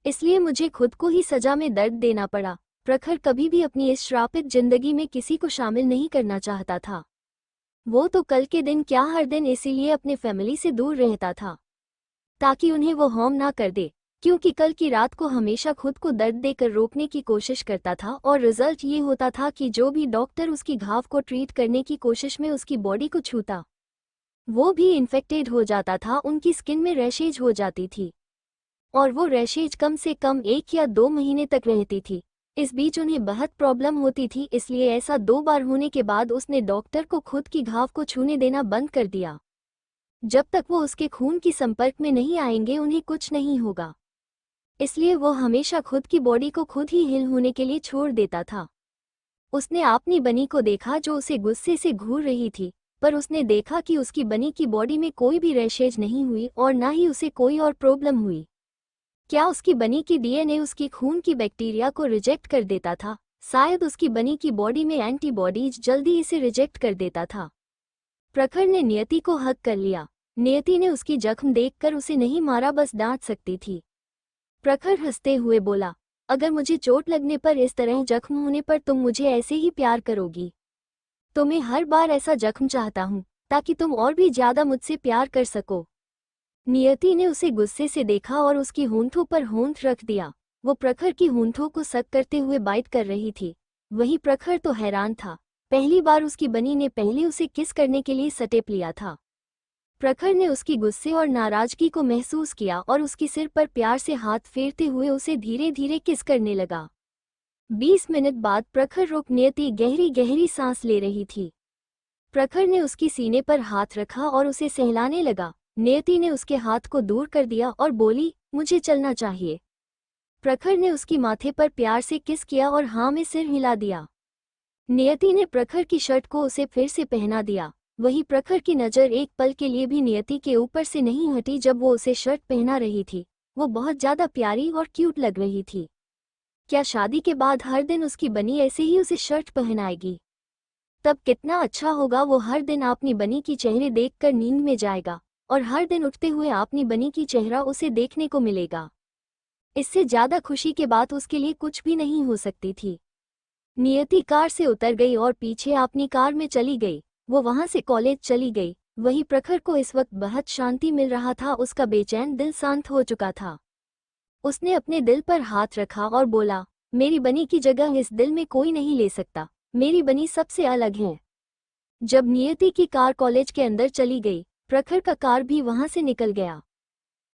इसलिए मुझे खुद को ही सजा में दर्द देना पड़ा। प्रखर कभी भी अपनी इस श्रापित जिंदगी में किसी को शामिल नहीं करना चाहता था। वो तो कल के दिन क्या हर दिन इसीलिए अपने फैमिली से दूर रहता था ताकि उन्हें वो हार्म ना कर दे, क्योंकि कल की रात को हमेशा खुद को दर्द देकर रोकने की कोशिश करता था और रिजल्ट ये होता था कि जो भी डॉक्टर उसकी घाव को ट्रीट करने की कोशिश में उसकी बॉडी को छूता वो भी इन्फेक्टेड हो जाता था। उनकी स्किन में रैशेज हो जाती थी और वो रैशेज कम से कम 1 या 2 महीने तक रहती थी। इस बीच उन्हें बहुत प्रॉब्लम होती थी, इसलिए ऐसा 2 बार होने के बाद उसने डॉक्टर को खुद की घाव को छूने देना बंद कर दिया। जब तक वो उसके खून की संपर्क में नहीं आएंगे उन्हें कुछ नहीं होगा, इसलिए वो हमेशा खुद की बॉडी को खुद ही हील होने के लिए छोड़ देता था। उसने अपनी बनी को देखा जो उसे गुस्से से घूर रही थी, पर उसने देखा कि उसकी बनी की बॉडी में कोई भी रैशेज नहीं हुई और ना ही उसे कोई और प्रॉब्लम हुई। क्या उसकी बनी की डीएनए उसकी खून की बैक्टीरिया को रिजेक्ट कर देता था? शायद उसकी बनी की बॉडी में एंटीबॉडीज जल्दी इसे रिजेक्ट कर देता था। प्रखर ने नियति को हग कर लिया। नियति ने उसकी जख्म देखकर उसे नहीं मारा, बस डांट सकती थी। प्रखर हंसते हुए बोला, अगर मुझे चोट लगने पर इस तरह जख्म होने पर तुम मुझे ऐसे ही प्यार करोगी? तो मैं हर बार ऐसा जख्म चाहता हूँ ताकि तुम और भी ज्यादा मुझसे प्यार कर सको। नियति ने उसे गुस्से से देखा और उसकी होंठों पर होंठ रख दिया। वो प्रखर की होंठों को सक करते हुए बाइट कर रही थी। वही प्रखर तो हैरान था। पहली बार उसकी बनी ने पहले उसे किस करने के लिए स्टेप लिया था। प्रखर ने उसकी गुस्से और नाराजगी को महसूस किया और उसकी सिर पर प्यार से हाथ फेरते हुए उसे धीरे धीरे किस करने लगा। 20 मिनट बाद प्रखर रुक नियति गहरी गहरी सांस ले रही थी। प्रखर ने उसकी सीने पर हाथ रखा और उसे सहलाने लगा। नियति ने उसके हाथ को दूर कर दिया और बोली, मुझे चलना चाहिए। प्रखर ने उसकी माथे पर प्यार से किस किया और हाँ में सिर हिला दिया। नियति ने प्रखर की शर्ट को उसे फिर से पहना दिया। वही प्रखर की नज़र एक पल के लिए भी नियति के ऊपर से नहीं हटी जब वो उसे शर्ट पहना रही थी। वो बहुत ज़्यादा प्यारी और क्यूट लग रही थी। क्या शादी के बाद हर दिन उसकी बनी ऐसे ही उसे शर्ट पहनाएगी? तब कितना अच्छा होगा। वो हर दिन अपनी बनी की चेहरे देखकर नींद में जाएगा और हर दिन उठते हुए अपनी बनी की चेहरा उसे देखने को मिलेगा। इससे ज़्यादा खुशी के बाद उसके लिए कुछ भी नहीं हो सकती थी। नियति कार से उतर गई और पीछे अपनी कार में चली गई। वो वहां से कॉलेज चली गई। वही प्रखर को इस वक्त बहुत शांति मिल रहा था। उसका बेचैन दिल शांत हो चुका था। उसने अपने दिल पर हाथ रखा और बोला, मेरी बनी की जगह इस दिल में कोई नहीं ले सकता। मेरी बनी सबसे अलग है। जब नियति की कार कॉलेज के अंदर चली गई, प्रखर का कार भी वहां से निकल गया।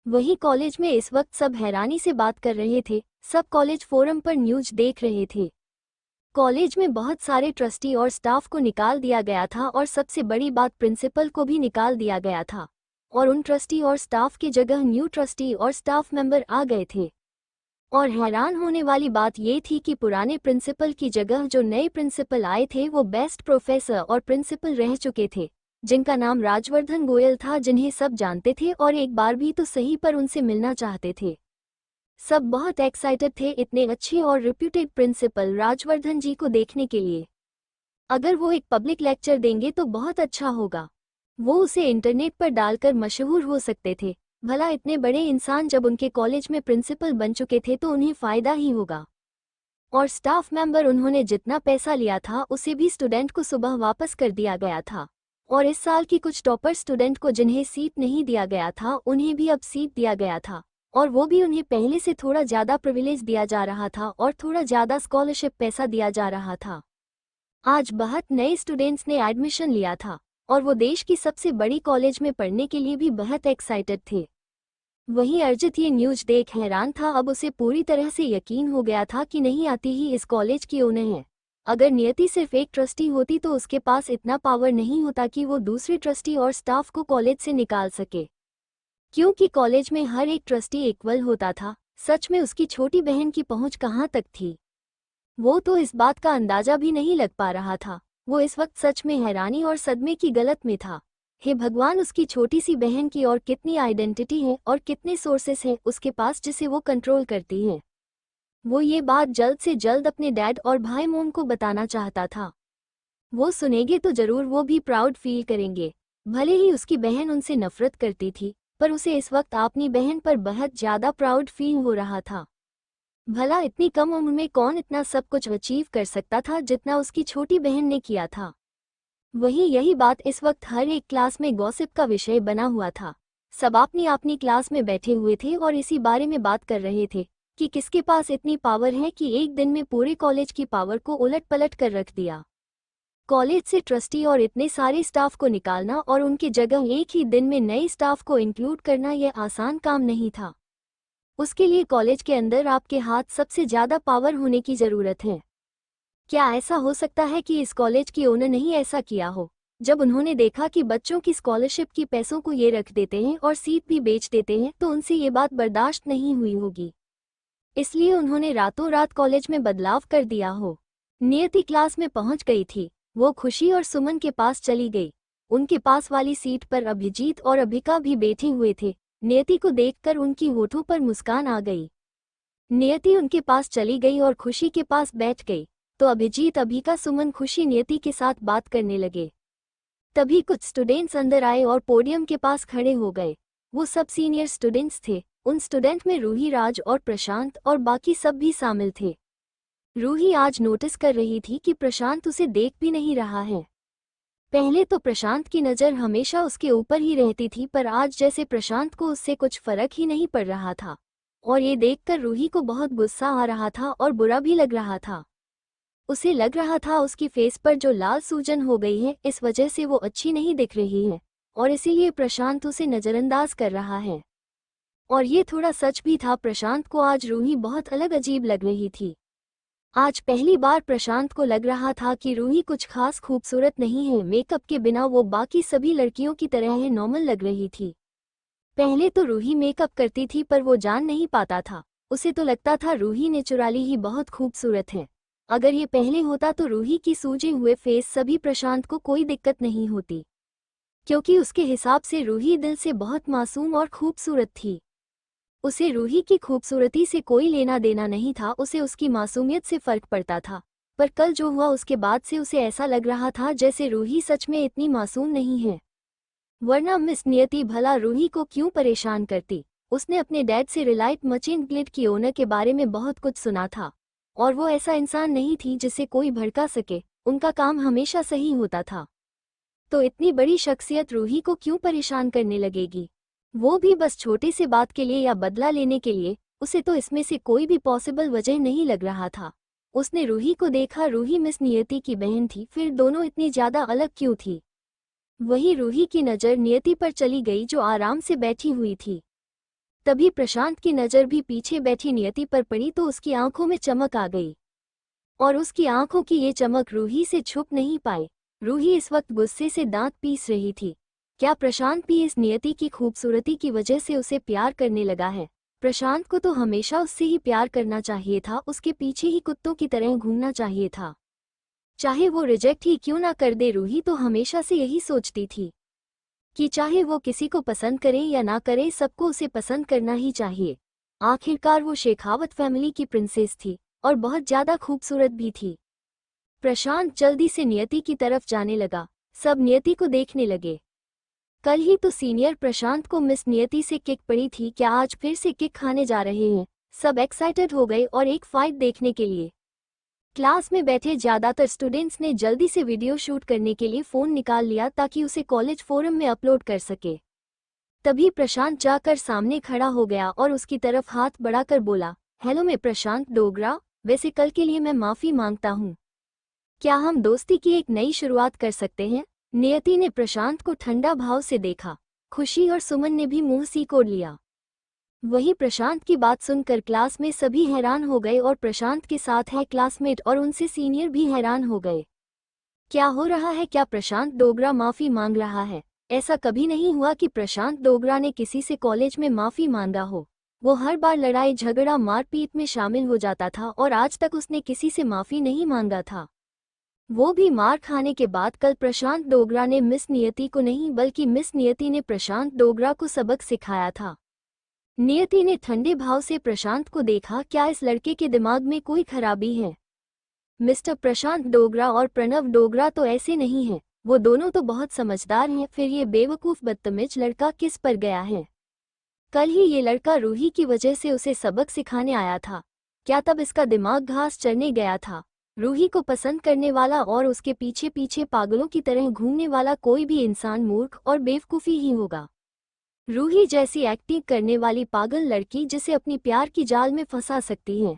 वही कॉलेज में इस वक्त सब हैरानी से बात कर रहे थे। सब कॉलेज फोरम पर न्यूज देख रहे थे। कॉलेज में बहुत सारे ट्रस्टी और स्टाफ को निकाल दिया गया था और सबसे बड़ी बात प्रिंसिपल को भी निकाल दिया गया था और उन ट्रस्टी और स्टाफ की जगह न्यू ट्रस्टी और स्टाफ मेंबर आ गए थे। और हैरान होने वाली बात ये थी कि पुराने प्रिंसिपल की जगह जो नए प्रिंसिपल आए थे वो बेस्ट प्रोफेसर और प्रिंसिपल रह चुके थे, जिनका नाम राजवर्धन गोयल था, जिन्हें सब जानते थे और एक बार भी तो सही पर उनसे मिलना चाहते थे। सब बहुत एक्साइटेड थे इतने अच्छे और रिप्यूटेड प्रिंसिपल राजवर्धन जी को देखने के लिए। अगर वो एक पब्लिक लेक्चर देंगे तो बहुत अच्छा होगा। वो उसे इंटरनेट पर डालकर मशहूर हो सकते थे। भला इतने बड़े इंसान जब उनके कॉलेज में प्रिंसिपल बन चुके थे तो उन्हें फ़ायदा ही होगा। और स्टाफ मेंबर, उन्होंने जितना पैसा लिया था उसे भी स्टूडेंट को सुबह वापस कर दिया गया था। और इस साल की कुछ टॉपर स्टूडेंट को जिन्हें सीट नहीं दिया गया था उन्हें भी अब सीट दिया गया था और वो भी उन्हें पहले से थोड़ा ज़्यादा प्रिविलेज दिया जा रहा था और थोड़ा ज़्यादा स्कॉलरशिप पैसा दिया जा रहा था। आज बहुत नए स्टूडेंट्स ने एडमिशन लिया था और वो देश की सबसे बड़ी कॉलेज में पढ़ने के लिए भी बहुत एक्साइटेड थे। वहीं अर्जित ये न्यूज़ देख हैरान था। अब उसे पूरी तरह से यकीन हो गया था कि नहीं आती ही इस कॉलेज की ओनर है। अगर नियति सिर्फ एक ट्रस्टी होती तो उसके पास इतना पावर नहीं होता कि वो दूसरे ट्रस्टी और स्टाफ को कॉलेज से निकाल सके, क्योंकि कॉलेज में हर एक ट्रस्टी इक्वल होता था। सच में उसकी छोटी बहन की पहुंच कहाँ तक थी, वो तो इस बात का अंदाजा भी नहीं लग पा रहा था। वो इस वक्त सच में हैरानी और सदमे की गलत में था। हे भगवान, उसकी छोटी सी बहन की और कितनी आइडेंटिटी है और कितने सोर्सेस हैं उसके पास जिसे वो कंट्रोल करती है। वो ये बात जल्द से जल्द अपने डैड और भाई मोम को बताना चाहता था। वो सुनेंगे तो जरूर वो भी प्राउड फील करेंगे। भले ही उसकी बहन उनसे नफरत करती थी पर उसे इस वक्त अपनी बहन पर बहुत ज़्यादा प्राउड फील हो रहा था। भला इतनी कम उम्र में कौन इतना सब कुछ अचीव कर सकता था जितना उसकी छोटी बहन ने किया था। वही यही बात इस वक्त हर एक क्लास में गॉसिप का विषय बना हुआ था। सब अपनी अपनी क्लास में बैठे हुए थे और इसी बारे में बात कर रहे थे कि किसके पास इतनी पावर है कि एक दिन में पूरे कॉलेज की पावर को उलट पलट कर रख दिया। कॉलेज से ट्रस्टी और इतने सारे स्टाफ को निकालना और उनकी जगह एक ही दिन में नए स्टाफ को इंक्लूड करना यह आसान काम नहीं था। उसके लिए कॉलेज के अंदर आपके हाथ सबसे ज़्यादा पावर होने की ज़रूरत है। क्या ऐसा हो सकता है कि इस कॉलेज की ओनर नहीं ऐसा किया हो? जब उन्होंने देखा कि बच्चों की स्कॉलरशिप की पैसों को ये रख देते हैं और सीट भी बेच देते हैं तो उनसे ये बात बर्दाश्त नहीं हुई होगी, इसलिए उन्होंने रातों रात कॉलेज में बदलाव कर दिया हो। नियति क्लास में पहुंच गई थी। वो खुशी और सुमन के पास चली गई। उनके पास वाली सीट पर अभिजीत और अभिका भी बैठे हुए थे। नियति को देखकर उनकी होठों पर मुस्कान आ गई। नियति उनके पास चली गई और खुशी के पास बैठ गई तो अभिजीत, अभिका, सुमन, खुशी नियति के साथ बात करने लगे। तभी कुछ स्टूडेंट्स अंदर आए और पोडियम के पास खड़े हो गए। वो सब सीनियर स्टूडेंट्स थे। उन स्टूडेंट में रूही, राज और प्रशांत और बाकी सब भी शामिल थे। रूही आज नोटिस कर रही थी कि प्रशांत उसे देख भी नहीं रहा है। पहले तो प्रशांत की नज़र हमेशा उसके ऊपर ही रहती थी पर आज जैसे प्रशांत को उससे कुछ फर्क ही नहीं पड़ रहा था और ये देखकर रूही को बहुत गुस्सा आ रहा था और बुरा भी लग रहा था। उसे लग रहा था उसकी फेस पर जो लाल सूजन हो गई है इस वजह से वो अच्छी नहीं दिख रही है और इसीलिए प्रशांत उसे नज़रअंदाज कर रहा है। और ये थोड़ा सच भी था। प्रशांत को आज रूही बहुत अलग अजीब लग रही थी। आज पहली बार प्रशांत को लग रहा था कि रूही कुछ खास खूबसूरत नहीं है। मेकअप के बिना वो बाकी सभी लड़कियों की तरह है नॉर्मल लग रही थी। पहले तो रूही मेकअप करती थी पर वो जान नहीं पाता था। उसे तो लगता था रूही नेचुरली ही बहुत खूबसूरत है। अगर ये पहले होता तो रूही की सूजे हुए फेस सभी प्रशांत को कोई दिक्कत नहीं होती, क्योंकि उसके हिसाब से रूही दिल से बहुत मासूम और खूबसूरत थी। उसे रूही की खूबसूरती से कोई लेना देना नहीं था, उसे उसकी मासूमियत से फर्क पड़ता था। पर कल जो हुआ उसके बाद से उसे ऐसा लग रहा था जैसे रूही सच में इतनी मासूम नहीं है। वरना मिस नियति भला रूही को क्यों परेशान करती। उसने अपने डैड से रिलाइट मर्चेंट गिल्ड की ओनर के बारे में बहुत कुछ सुना था, और वो ऐसा इंसान नहीं थी जिसे कोई भड़का सके। उनका काम हमेशा सही होता था। तो इतनी बड़ी शख्सियत रूही को क्यों परेशान करने लगेगी, वो भी बस छोटे से बात के लिए या बदला लेने के लिए। उसे तो इसमें से कोई भी पॉसिबल वजह नहीं लग रहा था। उसने रूही को देखा। रूही मिस नियति की बहन थी, फिर दोनों इतनी ज्यादा अलग क्यों थी। वही रूही की नज़र नियति पर चली गई जो आराम से बैठी हुई थी। तभी प्रशांत की नज़र भी पीछे बैठी नियति पर पड़ी तो उसकी आंखों में चमक आ गई, और उसकी आंखों की ये चमक रूही से छुप नहीं पाई। रूही इस वक्त गुस्से से दांत पीस रही थी। क्या प्रशांत भी इस नियति की खूबसूरती की वजह से उसे प्यार करने लगा है। प्रशांत को तो हमेशा उससे ही प्यार करना चाहिए था, उसके पीछे ही कुत्तों की तरह घूमना चाहिए था। चाहे वो रिजेक्ट ही क्यों ना कर दे। रूही तो हमेशा से यही सोचती थी कि चाहे वो किसी को पसंद करे या ना करे, सबको उसे पसंद करना ही चाहिए। आखिरकार वो शेखावत फैमिली की प्रिंसेस थी और बहुत ज्यादा खूबसूरत भी थी। प्रशांत जल्दी से नियति की तरफ जाने लगा। सब नियति को देखने लगे। कल ही तो सीनियर प्रशांत को मिस नियति से किक पड़ी थी, क्या आज फिर से किक खाने जा रहे हैं। सब एक्साइटेड हो गए और एक फाइट देखने के लिए। क्लास में बैठे ज्यादातर स्टूडेंट्स ने जल्दी से वीडियो शूट करने के लिए फ़ोन निकाल लिया ताकि उसे कॉलेज फोरम में अपलोड कर सके। तभी प्रशांत जाकर सामने खड़ा हो गया और उसकी तरफ हाथ बढ़ाकर बोला, हेलो मैं प्रशांत डोगरा, वैसे कल के लिए मैं माफ़ी मांगता हूँ। क्या हम दोस्ती की एक नई शुरुआत कर सकते हैं। नियति ने प्रशांत को ठंडा भाव से देखा। खुशी और सुमन ने भी मुंह सिकोड़ लिया। वही प्रशांत की बात सुनकर क्लास में सभी हैरान हो गए और प्रशांत के साथ है क्लासमेट और उनसे सीनियर भी हैरान हो गए। क्या हो रहा है, क्या प्रशांत डोगरा माफ़ी मांग रहा है। ऐसा कभी नहीं हुआ कि प्रशांत डोगरा ने किसी से कॉलेज में माफ़ी मांगा हो। वो हर बार लड़ाई झगड़ा मारपीट में शामिल हो जाता था और आज तक उसने किसी से माफ़ी नहीं मांगा था, वो भी मार खाने के बाद। कल प्रशांत डोगरा ने मिस नियति को नहीं बल्कि मिस नियति ने प्रशांत डोगरा को सबक सिखाया था। नियति ने ठंडे भाव से प्रशांत को देखा, क्या इस लड़के के दिमाग में कोई खराबी है। मिस्टर प्रशांत डोगरा और प्रणव डोगरा तो ऐसे नहीं हैं, वो दोनों तो बहुत समझदार हैं, फिर ये बेवकूफ़ बदतमीज लड़का किस पर गया है। कल ही ये लड़का रूही की वजह से उसे सबक सिखाने आया था, क्या तब इसका दिमाग घास चरने गया था। रूही को पसंद करने वाला और उसके पीछे पीछे पागलों की तरह घूमने वाला कोई भी इंसान मूर्ख और बेवकूफ़ी ही होगा। रूही जैसी एक्टिंग करने वाली पागल लड़की जिसे अपनी प्यार की जाल में फंसा सकती है।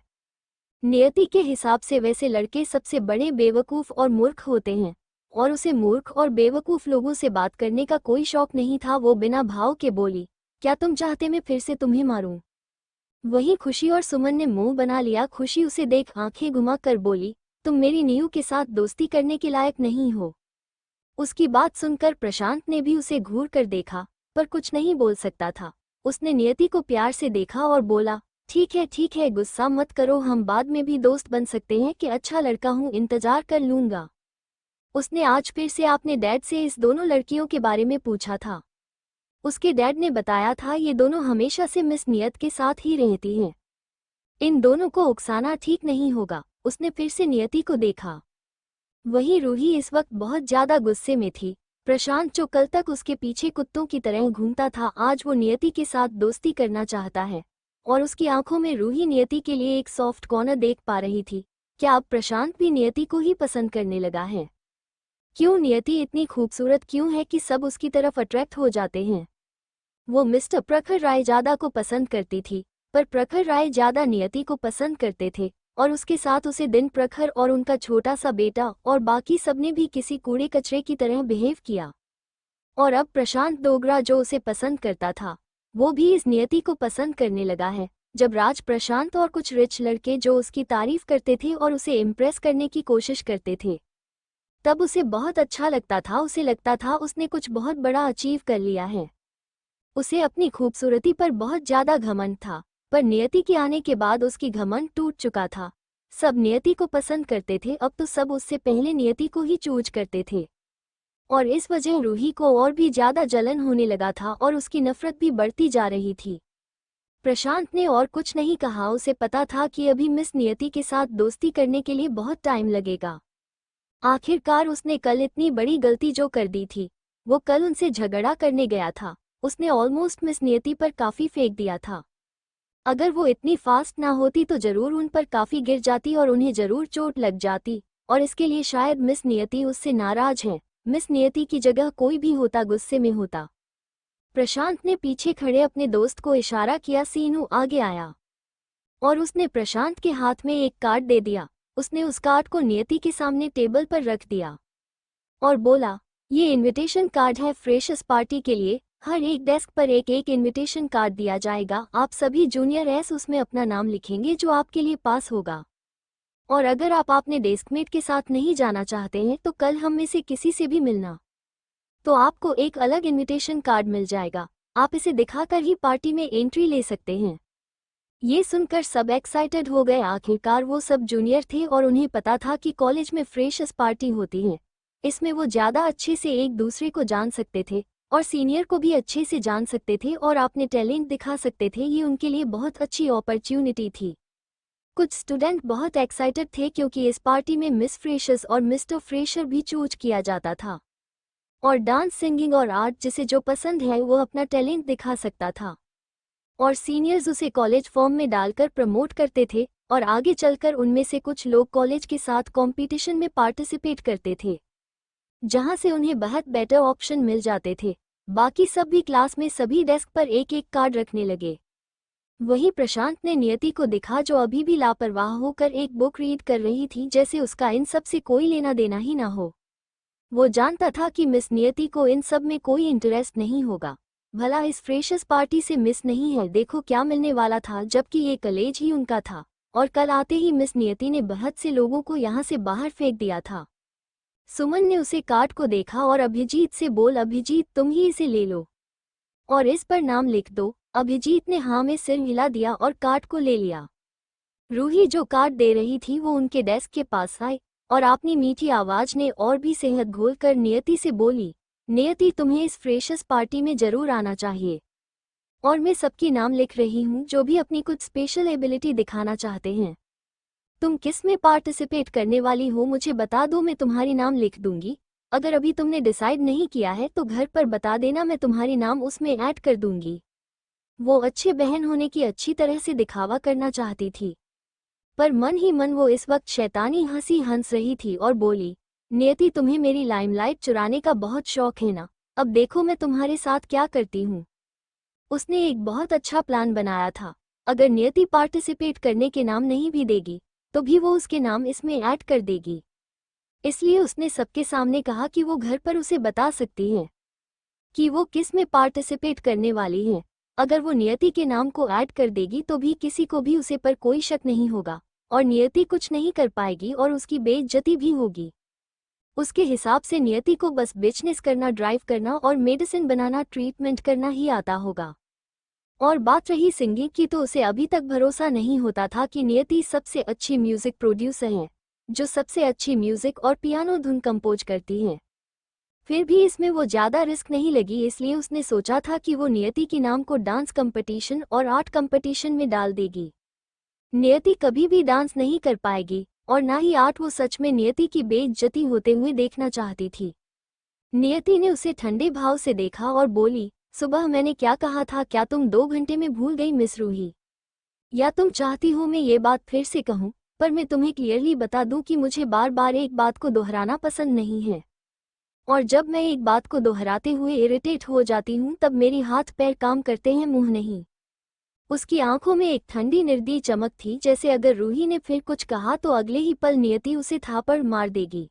नियति के हिसाब से वैसे लड़के सबसे बड़े बेवकूफ़ और मूर्ख होते हैं, और उसे मूर्ख और बेवकूफ़ लोगों से बात करने का कोई शौक नहीं था। वो बिना भाव के बोली, क्या तुम चाहते मैं फिर से तुम्हें मारूं। वहीं खुशी और सुमन ने मुंह बना लिया। खुशी उसे देख आंखें घुमा कर बोली, तुम मेरी नीयू के साथ दोस्ती करने के लायक नहीं हो। उसकी बात सुनकर प्रशांत ने भी उसे घूर कर देखा, पर कुछ नहीं बोल सकता था। उसने नियति को प्यार से देखा और बोला, ठीक है गुस्सा मत करो, हम बाद में भी दोस्त बन सकते हैं कि अच्छा लड़का हूँ, इंतजार कर लूँगा। उसने आज फिर से अपने डैड से इस दोनों लड़कियों के बारे में पूछा था। उसके डैड ने बताया था ये दोनों हमेशा से मिस नियत के साथ ही रहती हैं, इन दोनों को उकसाना ठीक नहीं होगा। उसने फिर से नियति को देखा। वही रूही इस वक्त बहुत ज्यादा गुस्से में थी। प्रशांत जो कल तक उसके पीछे कुत्तों की तरह घूमता था, आज वो नियति के साथ दोस्ती करना चाहता है, और उसकी आंखों में रूही नियति के लिए एक सॉफ्ट कॉर्नर देख पा रही थी। क्या अब प्रशांत भी नियति को ही पसंद करने लगा है। क्यों नियति इतनी खूबसूरत क्यों है कि सब उसकी तरफ अट्रैक्ट हो जाते हैं। वो मिस्टर प्रखर राय ज्यादा को पसंद करती थी, पर प्रखर राय ज्यादा नियति को पसंद करते थे, और उसके साथ उसे दिन प्रखर और उनका छोटा सा बेटा और बाकी सबने भी किसी कूड़े कचरे की तरह बिहेव किया। और अब प्रशांत डोगरा जो उसे पसंद करता था वो भी इस नियति को पसंद करने लगा है। जब राज, प्रशांत और कुछ रिच लड़के जो उसकी तारीफ करते थे और उसे इम्प्रेस करने की कोशिश करते थे तब उसे बहुत अच्छा लगता था। उसे लगता था उसने कुछ बहुत बड़ा अचीव कर लिया है। उसे अपनी खूबसूरती पर बहुत ज्यादा घमंड था, पर नियति के आने के बाद उसकी घमंड टूट चुका था। सब नियति को पसंद करते थे, अब तो सब उससे पहले नियति को ही चूज करते थे और इस वजह रूही को और भी ज्यादा जलन होने लगा था और उसकी नफरत भी बढ़ती जा रही थी। प्रशांत ने और कुछ नहीं कहा, उसे पता था कि अभी मिस नियति के साथ दोस्ती करने के लिए बहुत टाइम लगेगा। आखिरकार उसने कल इतनी बड़ी गलती जो कर दी थी, वो कल उनसे झगड़ा करने गया था। उसने ऑलमोस्ट मिस नियति पर काफी फेंक दिया था। अगर वो इतनी फास्ट ना होती तो जरूर उन पर काफी गिर जाती और उन्हें जरूर चोट लग जाती, और इसके लिए शायद मिस नियति उससे नाराज है। मिस नियति की जगह कोई भी होता गुस्से में होता। प्रशांत ने पीछे खड़े अपने दोस्त को इशारा किया। सीनू आगे आया और उसने प्रशांत के हाथ में एक कार्ड दे दिया। उसने उस कार्ड को नियति के सामने टेबल पर रख दिया और बोला, ये इनविटेशन कार्ड है फ्रेशर्स पार्टी के लिए। हर एक डेस्क पर एक एक इनविटेशन कार्ड दिया जाएगा। आप सभी जूनियर एस उसमें अपना नाम लिखेंगे जो आपके लिए पास होगा, और अगर आप अपने डेस्कमेट के साथ नहीं जाना चाहते हैं तो कल हम में से किसी से भी मिलना, तो आपको एक अलग इनविटेशन कार्ड मिल जाएगा। आप इसे दिखाकर ही पार्टी में एंट्री ले सकते हैं। ये सुनकर सब एक्साइटेड हो गए। आखिरकार वो सब जूनियर थे और उन्हें पता था कि कॉलेज में फ्रेशर्स पार्टी होती है। इसमें वो ज़्यादा अच्छे से एक दूसरे को जान सकते थे और सीनियर को भी अच्छे से जान सकते थे और अपने टैलेंट दिखा सकते थे। ये उनके लिए बहुत अच्छी अपॉर्चुनिटी थी। कुछ स्टूडेंट बहुत एक्साइटेड थे क्योंकि इस पार्टी में मिस फ्रेशर्स और मिस्टर फ्रेशर भी चूज किया जाता था, और डांस, सिंगिंग और आर्ट जिसे जो पसंद है वो अपना टैलेंट दिखा सकता था, और सीनियर्स उसे कॉलेज फॉर्म में डालकर प्रमोट करते थे और आगे चलकर उनमें से कुछ लोग कॉलेज के साथ कंपटीशन में पार्टिसिपेट करते थे जहां से उन्हें बहुत बेटर ऑप्शन मिल जाते थे। बाकी सब भी क्लास में सभी डेस्क पर एक एक कार्ड रखने लगे। वहीं प्रशांत ने नियति को देखा जो अभी भी लापरवाह होकर एक बुक रीड कर रही थी, जैसे उसका इन सब से कोई लेना देना ही ना हो। वो जानता था कि मिस नियति को इन सब में कोई इंटरेस्ट नहीं होगा। भला इस फ्रेशर्स पार्टी से मिस नहीं है, देखो क्या मिलने वाला था, जबकि ये कॉलेज ही उनका था। और कल आते ही मिस नियति ने बहुत से लोगों को यहाँ से बाहर फेंक दिया था। सुमन ने उसे कार्ड को देखा और अभिजीत से बोल, अभिजीत तुम ही इसे ले लो और इस पर नाम लिख दो। अभिजीत ने हाँ में सिर हिला दिया और कार्ड को ले लिया। रूही जो कार्ड दे रही थी वो उनके डेस्क के पास आई और अपनी मीठी आवाज ने और भी सेहत घोल कर नियति से बोली, नियति तुम्हें इस फ्रेशर्स पार्टी में जरूर आना चाहिए, और मैं सबकी नाम लिख रही हूँ जो भी अपनी कुछ स्पेशल एबिलिटी दिखाना चाहते हैं। तुम किस में पार्टिसिपेट करने वाली हो मुझे बता दो, मैं तुम्हारी नाम लिख दूंगी। अगर अभी तुमने डिसाइड नहीं किया है तो घर पर बता देना, मैं तुम्हारी नाम उसमें ऐड कर दूंगी। वो अच्छे बहन होने की अच्छी तरह से दिखावा करना चाहती थी, पर मन ही मन वो इस वक्त शैतानी हंसी हंस रही थी और बोली, नियति तुम्हें मेरी लाइमलाइट चुराने का बहुत शौक है ना, अब देखो मैं तुम्हारे साथ क्या करती हूँ। उसने एक बहुत अच्छा प्लान बनाया था। अगर नियति पार्टिसिपेट करने के नाम नहीं भी देगी तो भी वो उसके नाम इसमें ऐड कर देगी। इसलिए उसने सबके सामने कहा कि वो घर पर उसे बता सकती है कि वो किस में पार्टिसिपेट करने वाली है। अगर वो नियति के नाम को ऐड कर देगी तो भी किसी को भी उसे पर कोई शक नहीं होगा और नियति कुछ नहीं कर पाएगी और उसकी बेइज्जती भी होगी। उसके हिसाब से नियति को बस बिजनेस करना, ड्राइव करना और मेडिसिन बनाना, ट्रीटमेंट करना ही आता होगा। और बात रही सिंगिंग की तो उसे अभी तक भरोसा नहीं होता था कि नियति सबसे अच्छी म्यूजिक प्रोड्यूसर है जो सबसे अच्छी म्यूजिक और पियानो धुन कंपोज करती है। फिर भी इसमें वो ज़्यादा रिस्क नहीं लगी, इसलिए उसने सोचा था कि वो नियति के नाम को डांस कंपटीशन और आर्ट कंपटीशन में डाल देगी। नियति कभी भी डांस नहीं कर पाएगी और ना ही आर्ट। वो सच में नियति की बेइज्जती होते हुए देखना चाहती थी। नियति ने उसे ठंडे भाव से देखा और बोली, सुबह मैंने क्या कहा था, क्या तुम 2 घंटे में भूल गई मिस रूही? या तुम चाहती हो मैं ये बात फिर से कहूँ? पर मैं तुम्हें क्लियरली बता दूं कि मुझे बार बार एक बात को दोहराना पसंद नहीं है, और जब मैं एक बात को दोहराते हुए इरिटेट हो जाती हूँ तब मेरी हाथ पैर काम करते हैं, मुंह नहीं। उसकी आंखों में एक ठंडी निर्दयी चमक थी, जैसे अगर रूही ने फिर कुछ कहा तो अगले ही पल नियति उसे थापड़ मार देगी।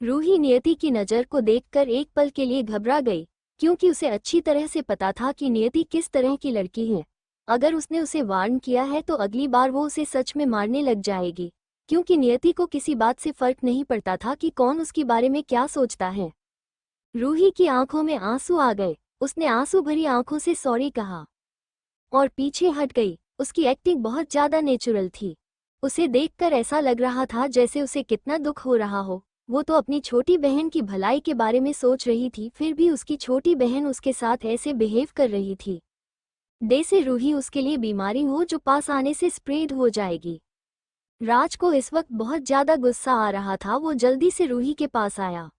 रूही नियति की नज़र को देखकर एक पल के लिए घबरा गई क्योंकि उसे अच्छी तरह से पता था कि नियति किस तरह की लड़की है। अगर उसने उसे वार्न किया है तो अगली बार वो उसे सच में मारने लग जाएगी, क्योंकि नियति को किसी बात से फर्क नहीं पड़ता था कि कौन उसके बारे में क्या सोचता है। रूही की आंखों में आंसू आ गए। उसने आंसू भरी आंखों से सॉरी कहा और पीछे हट गई। उसकी एक्टिंग बहुत ज्यादा नेचुरल थी। उसे देखकर ऐसा लग रहा था जैसे उसे कितना दुख हो रहा हो। वो तो अपनी छोटी बहन की भलाई के बारे में सोच रही थी, फिर भी उसकी छोटी बहन उसके साथ ऐसे बिहेव कर रही थी जैसे रूही उसके लिए बीमारी हो जो पास आने से स्प्रेड हो जाएगी। राज को इस वक्त बहुत ज्यादा गुस्सा आ रहा था। वो जल्दी से रूही के पास आया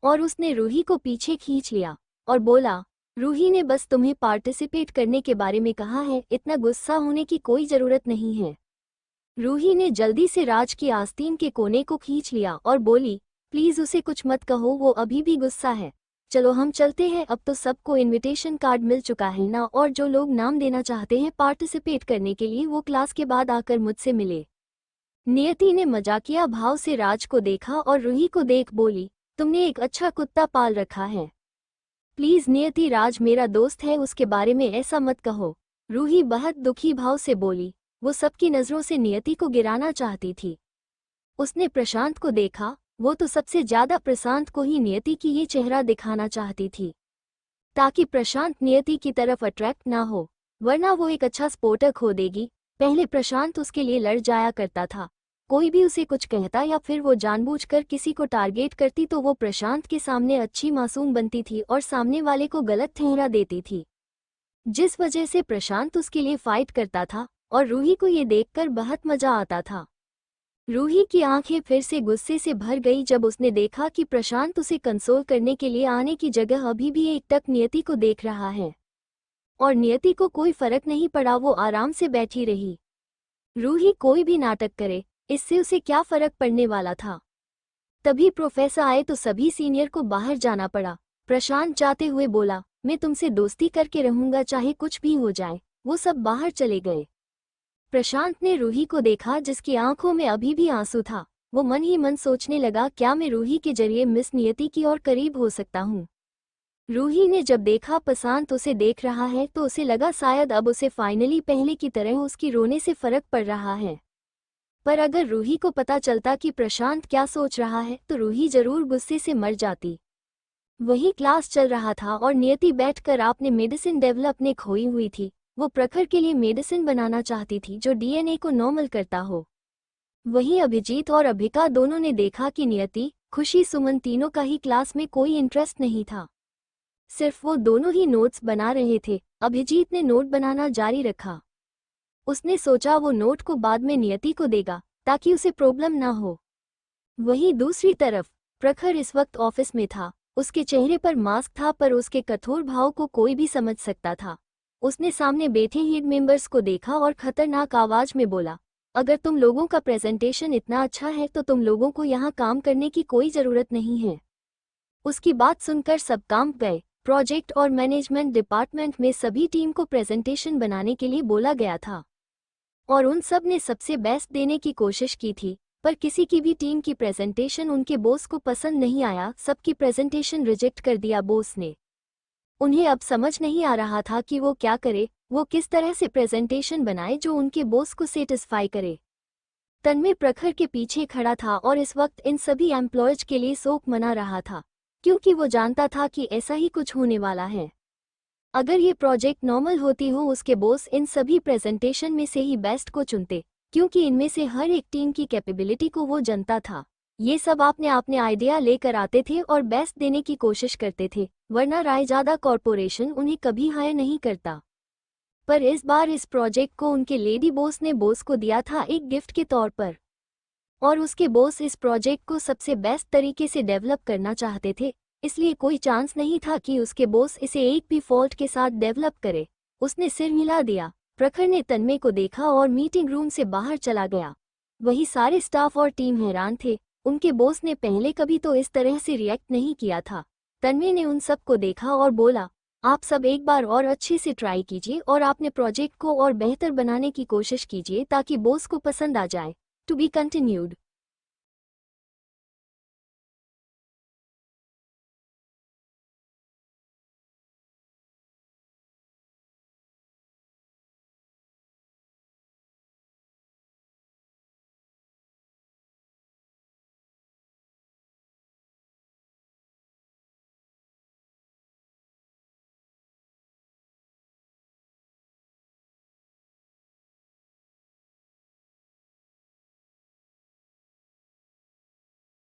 और उसने रूही को पीछे खींच लिया और बोला, रूही ने बस तुम्हें पार्टिसिपेट करने के बारे में कहा है, इतना गुस्सा होने की कोई जरूरत नहीं है। रूही ने जल्दी से राज की आस्तीन के कोने को खींच लिया और बोली, प्लीज उसे कुछ मत कहो, वो अभी भी गुस्सा है। चलो हम चलते हैं, अब तो सबको इनविटेशन कार्ड मिल चुका है ना, और जो लोग नाम देना चाहते हैं पार्टिसिपेट करने के लिए वो क्लास के बाद आकर मुझसे मिले। नियति ने मजाकिया भाव से राज को देखा और रूही को देख बोली, तुमने एक अच्छा कुत्ता पाल रखा है। प्लीज नियति, राज मेरा दोस्त है, उसके बारे में ऐसा मत कहो। रूही बहुत दुखी भाव से बोली। वो सबकी नजरों से नियति को गिराना चाहती थी। उसने प्रशांत को देखा, वो तो सबसे ज्यादा प्रशांत को ही नियति की ये चेहरा दिखाना चाहती थी, ताकि प्रशांत नियति की तरफ अट्रैक्ट ना हो, वरना वो एक अच्छा स्पोर्टर खो देगी। पहले प्रशांत उसके लिए लड़ जाया करता था। कोई भी उसे कुछ कहता या फिर वो जानबूझकर किसी को टारगेट करती तो वो प्रशांत के सामने अच्छी मासूम बनती थी और सामने वाले को गलत ठहरा देती थी, जिस वजह से प्रशांत उसके लिए फाइट करता था और रूही को ये देखकर बहुत मजा आता था। रूही की आंखें फिर से गुस्से से भर गई जब उसने देखा कि प्रशांत उसे कंसोल करने के लिए आने की जगह अभी भी एकटक नियति को देख रहा है, और नियति को कोई फर्क नहीं पड़ा, वो आराम से बैठी रही। रूही कोई भी नाटक करे, इससे उसे क्या फर्क पड़ने वाला था। तभी प्रोफेसर आए तो सभी सीनियर को बाहर जाना पड़ा। प्रशांत जाते हुए बोला, मैं तुमसे दोस्ती करके रहूंगा चाहे कुछ भी हो जाए। वो सब बाहर चले गए। प्रशांत ने रूही को देखा जिसकी आंखों में अभी भी आंसू था। वो मन ही मन सोचने लगा, क्या मैं रूही के जरिए मिस नियति की और करीब हो सकता हूँ। रूही ने जब देखा प्रशांत उसे देख रहा है तो उसे लगा शायद अब उसे फाइनली पहले की तरह उसकी रोने से फर्क पड़ रहा है। पर अगर रूही को पता चलता कि प्रशांत क्या सोच रहा है तो रूही जरूर गुस्से से मर जाती। वही क्लास चल रहा था और नियति बैठकर आपने मेडिसिन डेवलप ने खोई हुई थी। वो प्रखर के लिए मेडिसिन बनाना चाहती थी जो डीएनए को नॉर्मल करता हो। वहीं अभिजीत और अभिका दोनों ने देखा कि नियति, खुशी, सुमन तीनों का ही क्लास में कोई इंटरेस्ट नहीं था। सिर्फ वो दोनों ही नोट्स बना रहे थे। अभिजीत ने नोट बनाना जारी रखा। उसने सोचा वो नोट को बाद में नियति को देगा ताकि उसे प्रॉब्लम ना हो। वहीं दूसरी तरफ प्रखर इस वक्त ऑफिस में था। उसके चेहरे पर मास्क था पर उसके कठोर भाव को कोई भी समझ सकता था। उसने सामने बैठे हेड मेंबर्स को देखा और खतरनाक आवाज में बोला, अगर तुम लोगों का प्रेजेंटेशन इतना अच्छा है तो तुम लोगों को यहाँ काम करने की कोई जरूरत नहीं है। उसकी बात सुनकर सब कांप गए। प्रोजेक्ट और मैनेजमेंट डिपार्टमेंट में सभी टीम को प्रेजेंटेशन बनाने के लिए बोला गया था और उन सब ने सबसे बेस्ट देने की कोशिश की थी, पर किसी की भी टीम की प्रेजेंटेशन उनके बॉस को पसंद नहीं आया। सबकी प्रेजेंटेशन रिजेक्ट कर दिया बॉस ने। उन्हें अब समझ नहीं आ रहा था कि वो क्या करे, वो किस तरह से प्रेजेंटेशन बनाए जो उनके बॉस को सेटिस्फाई करे। तन्मय प्रखर के पीछे खड़ा था और इस वक्त इन सभी एम्प्लॉयज के लिए शोक मना रहा था, क्योंकि वो जानता था कि ऐसा ही कुछ होने वाला है। अगर ये प्रोजेक्ट नॉर्मल होती हो उसके बॉस इन सभी प्रेजेंटेशन में से ही बेस्ट को चुनते, क्योंकि इनमें से हर एक टीम की कैपेबिलिटी को वो जानता था। ये सब आपने आइडिया लेकर आते थे और बेस्ट देने की कोशिश करते थे, वरना रायजादा कॉरपोरेशन उन्हें कभी हायर नहीं करता। पर इस बार इस प्रोजेक्ट को उनके लेडी बॉस ने बॉस को दिया था एक गिफ्ट के तौर पर, और उसके बॉस इस प्रोजेक्ट को सबसे बेस्ट तरीके से डेवलप करना चाहते थे, इसलिए कोई चांस नहीं था कि उसके बॉस इसे एक भी फॉल्ट के साथ डेवलप करे। उसने सिर हिला दिया। प्रखर ने तन्मय को देखा और मीटिंग रूम से बाहर चला गया। वही सारे स्टाफ और टीम हैरान थे। उनके बॉस ने पहले कभी तो इस तरह से रिएक्ट नहीं किया था। तन्मय ने उन सब को देखा और बोला, आप सब एक बार और अच्छे से ट्राई कीजिए और आपने प्रोजेक्ट को और बेहतर बनाने की कोशिश कीजिए ताकि बॉस को पसंद आ जाए। To be continued.